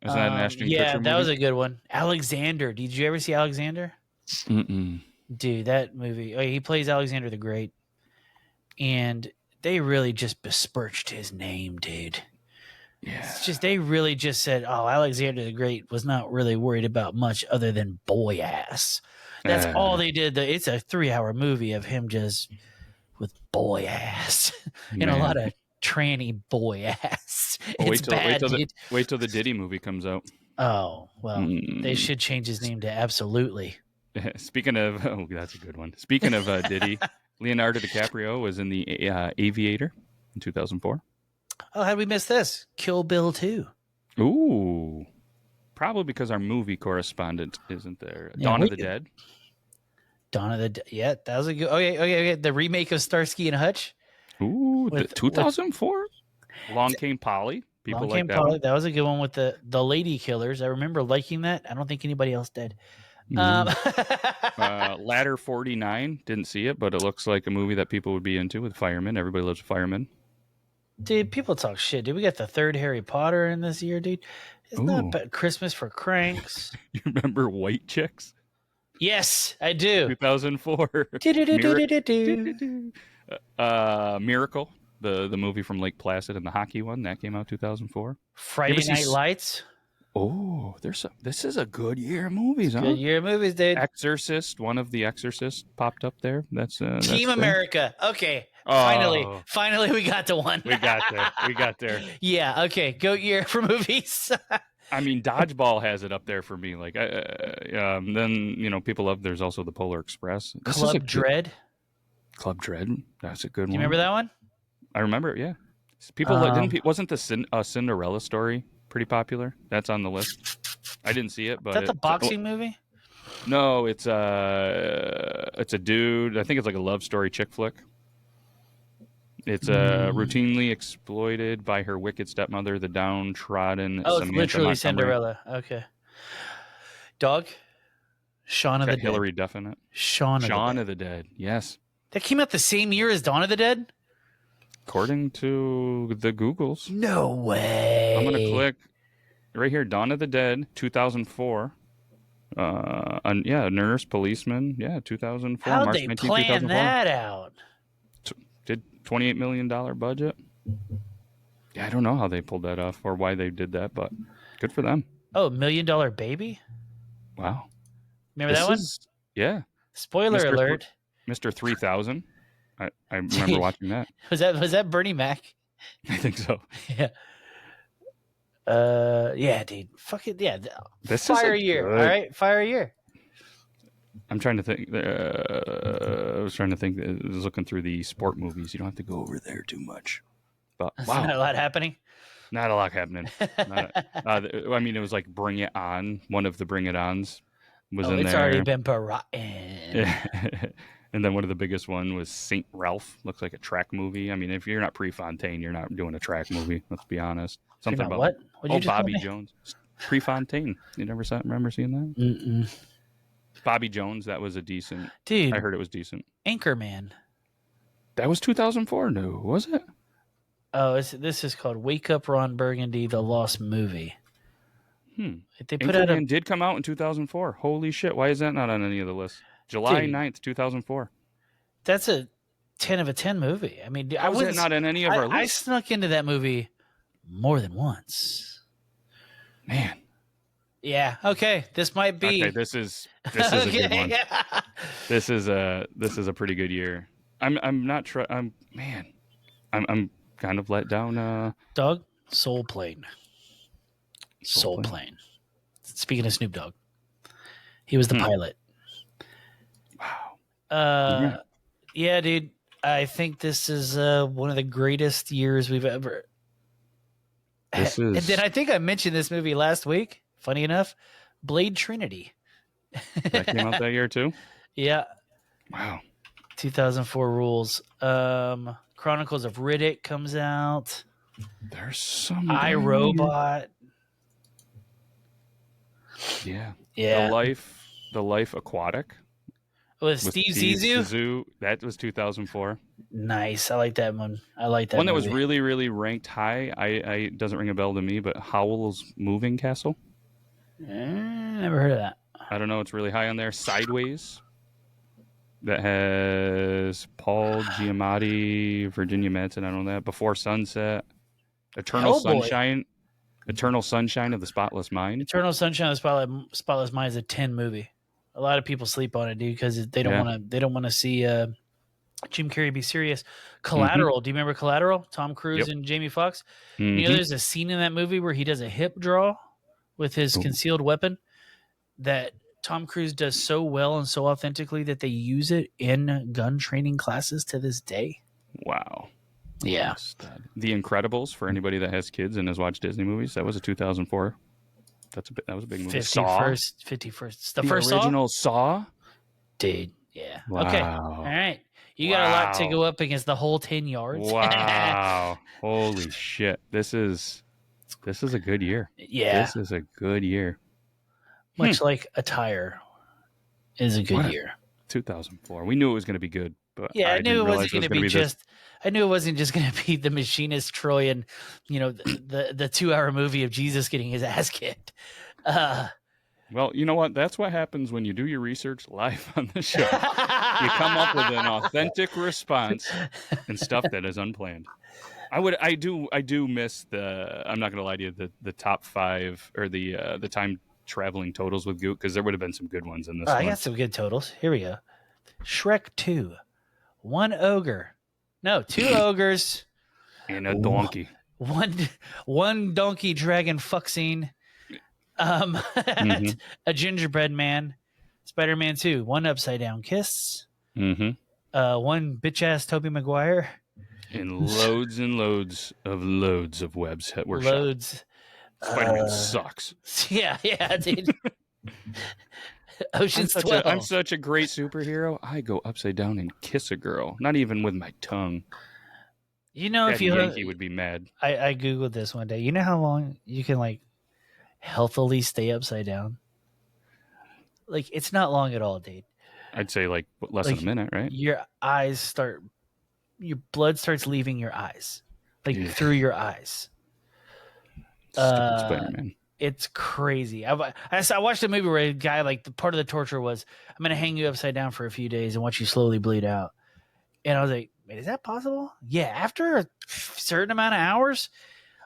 Isn't that an Ashton Kutcher movie? That was a good one. Alexander. Did you ever see Alexander? Mm-mm. Dude, that movie. Oh, he plays Alexander the Great, and they really just besmirched his name, dude. Yeah. It's just they really just said, "Oh, Alexander the Great was not really worried about much other than boy ass." That's all they did. It's a 3-hour movie of him just with boy ass and a lot of tranny boy ass. It's bad, wait till the Diddy movie comes out. Oh, well, they should change his name to Absolutely. Speaking of, that's a good one. Speaking of Diddy, Leonardo DiCaprio was in The Aviator in 2004. Oh, how did we miss this? Kill Bill 2. Ooh. Probably because our movie correspondent isn't there. Dawn of the Dead. Yeah, that was a good. Okay. The remake of Starsky and Hutch. Ooh, 2004. Long Came Polly. People like that one. That was a good one with the Lady Killers. I remember liking that. I don't think anybody else did. Ladder 49. Didn't see it, but it looks like a movie that people would be into with firemen. Everybody loves firemen. Dude, people talk shit. Dude, we got the third Harry Potter in this year, dude. It's not bad. Christmas for Cranks. You remember White Chicks? Yes, I do. 2004. Miracle, the movie from Lake Placid and the hockey one that came out 2004. Friday Night Lights. Oh, this is a good year of movies, huh? Good year of movies, dude. Exorcist, one of the Exorcists popped up there. That's Team America. Okay. Oh. Finally, we got to one. We got there. Yeah. Okay. Goat year for movies. I mean, Dodgeball has it up there for me. Like, then people love. There's also the Polar Express. Club Dread. Club Dread. That's a good one. Do you remember that one? I remember it. Yeah. People wasn't the Cinderella Story pretty popular? That's on the list. I didn't see it, but is that the boxing movie? No, it's a dude. I think it's like a love story chick flick. It's routinely exploited by her wicked stepmother, the downtrodden. Oh, it's literally Cinderella. Okay. Dog? Shaun of the Dead. Hillary Duff in it. Shaun of the Dead. Yes. That came out the same year as Dawn of the Dead? According to the Googles. No way. I'm going to click right here. Dawn of the Dead, 2004. Nurse, Policeman. Yeah, 2004. How'd March they 19, plan 2004. that out? Did $28 million budget. Yeah, I don't know how they pulled that off or why they did that, but good for them. Oh, $1 Million Baby? Wow. Remember that one? Yeah. Spoiler alert. Mr. 3000. I remember watching that. Was that Bernie Mac? I think so. Yeah. Yeah, dude. Fuck it. Yeah. This Fire is year. good. All right. Fire year. I'm trying to think. I was looking through the sport movies. You don't have to go over there too much. But wow, Not a lot happening. not a lot happening. I mean, it was like Bring It On. One of the Bring It Ons was in It's there. already been rotten. And then one of the biggest one was Saint Ralph. Looks like a track movie. I mean, if you're not Prefontaine, you're not doing a track movie. Let's be honest. Something about what? What'd you just Bobby call me? Jones. Prefontaine. You never remember seeing that? Mm-mm. Bobby Jones. That was a decent. Dude. I heard it was decent. Anchorman. That was 2004. No, was it? Oh, this is called Wake Up Ron Burgundy, the Lost Movie. They put out Anchorman did come out in 2004. Holy shit. Why is that not on any of the lists? July 9th, 2004. That's a 10 of a 10 movie. I mean, How was it not in any of our lists? I snuck into that movie more than once. Man. Yeah. Okay. This might be. Okay, this is a good one. This is a pretty good year. I'm kind of let down. Doug, Soul Plane. Soul Plane. Speaking of Snoop Dogg, he was the pilot. Wow. Yeah, dude. I think this is one of the greatest years we've ever. And then I think I mentioned this movie last week. Funny enough, Blade Trinity. That came out that year too? Yeah. Wow. 2004 rules. Chronicles of Riddick comes out. There's some iRobot. Yeah. Yeah. The Life Aquatic. With Steve Zissou? That was 2004. Nice. I like that one. I like that one that movie. was really, really ranked high. I doesn't ring a bell to me, but Howl's Moving Castle. Never heard of that. I don't know. It's really high on there. Sideways. That has Paul Giamatti, Virginia Madsen. I don't know that. Before Sunset. Eternal Sunshine of the Spotless Mind. Eternal Sunshine of the Spotless Mind is a 10 movie. A lot of people sleep on it, dude, because they don't want to see Jim Carrey be serious. Collateral. Do you remember Collateral? Tom Cruise and Jamie Foxx. You know, there's a scene in that movie where he does a hip draw with his concealed weapon that Tom Cruise does so well and so authentically that they use it in gun training classes to this day. Wow. Yeah. The Incredibles, for anybody that has kids and has watched Disney movies, that was a 2004. That was a big movie. 51st. The first original Saw? Dude, yeah. Wow. Okay. All right. You got a lot to go up against the whole 10 yards. Wow. Holy shit. This is a good year. Yeah. This is a good year. Much like Attire is a good year. 2004. We knew it was going to be good, but yeah, I knew it wasn't going to be just. I knew it wasn't just going to be the Machinist Troy and the 2-hour movie of Jesus getting his ass kicked. Well, you know what? That's what happens when you do your research live on the show. You come up with an authentic response and stuff that is unplanned. I do miss the. I'm not going to lie to you. The top 5 or the time traveling totals with Goot, because there would have been some good ones in this one. I got some good totals. Here we go. Shrek 2. 1 ogre. No, 2 ogres. And a donkey. One donkey dragon fuck scene. A gingerbread man. Spider-Man 2. 1 upside down kiss. 1 bitch ass Tobey Maguire. And loads of webs were loads. Shot. Spider-Man sucks. Yeah, dude. Ocean's 12. I'm such a great superhero. I go upside down and kiss a girl, not even with my tongue. You know, if Yankee would be mad. I googled this one day. You know how long you can healthily stay upside down? Like, it's not long at all, dude. I'd say like less than a minute, right? Your blood starts leaving your eyes, like through your eyes. Stupid Spider-Man. It's crazy. I watched a movie where a guy, like, the part of the torture was, I'm going to hang you upside down for a few days and watch you slowly bleed out. And I was like, wait, is that possible? Yeah, after a certain amount of hours,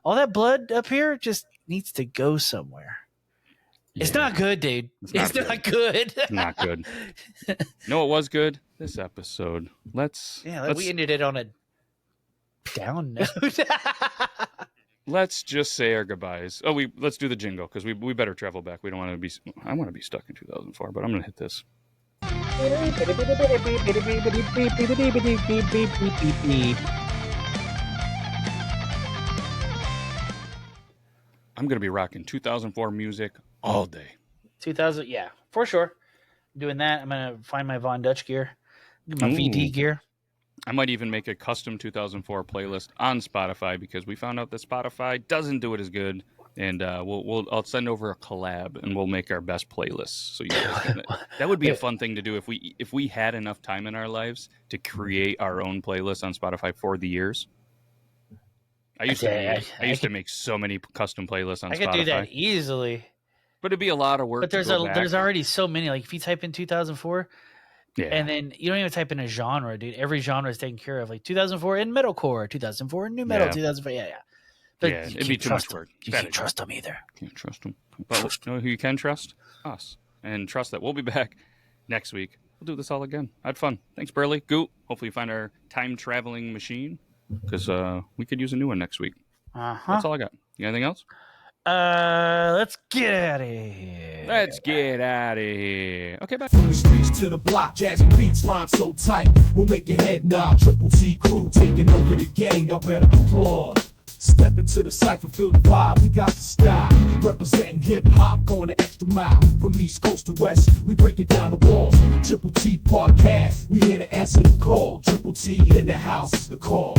all that blood up here just needs to go somewhere. Yeah. It's not good, dude. It's not good. Not good. No, it was good. This episode. Let's we ended it on a down note. Let's just say our goodbyes. Oh, let's do the jingle because we better travel back. We don't want to be. I want to be stuck in 2004, but I'm gonna hit this. I'm gonna be rocking 2004 music all day. 2000, yeah, for sure. Doing that. I'm gonna find my Von Dutch gear, my VD gear. I might even make a custom 2004 playlist on Spotify because we found out that Spotify doesn't do it as good. And I'll send over a collab and we'll make our best playlists. So you guys that would be a fun thing to do if we had enough time in our lives to create our own playlist on Spotify for the years. I used to make so many custom playlists on Spotify. I could do that easily. But it'd be a lot of work. But there's already so many. Like if you type in 2004, and then you don't even type in a genre, dude. Every genre is taken care of. Like 2004 in metalcore, 2004 in new metal, 2004. Yeah. But it'd be too much work. You can't trust them either. Can't trust them. But you know who you can trust? Us. And trust that we'll be back next week. We'll do this all again. I had fun. Thanks, Burley. Goot. Hopefully you find our time-traveling machine because we could use a new one next week. That's all I got. You got anything else? Let's get out of here. Okay, bye. From the streets to the block, jazzy beats rhyme so tight. We'll make your head nod. Triple T crew taking over the game. Y'all better applaud. Step into the cypher, feel the vibe. We got the style. Representing hip hop, going the extra mile. From east coast to west, we break it down the walls. Triple T Podcast, we here to answer the call. Triple T in the house, the call.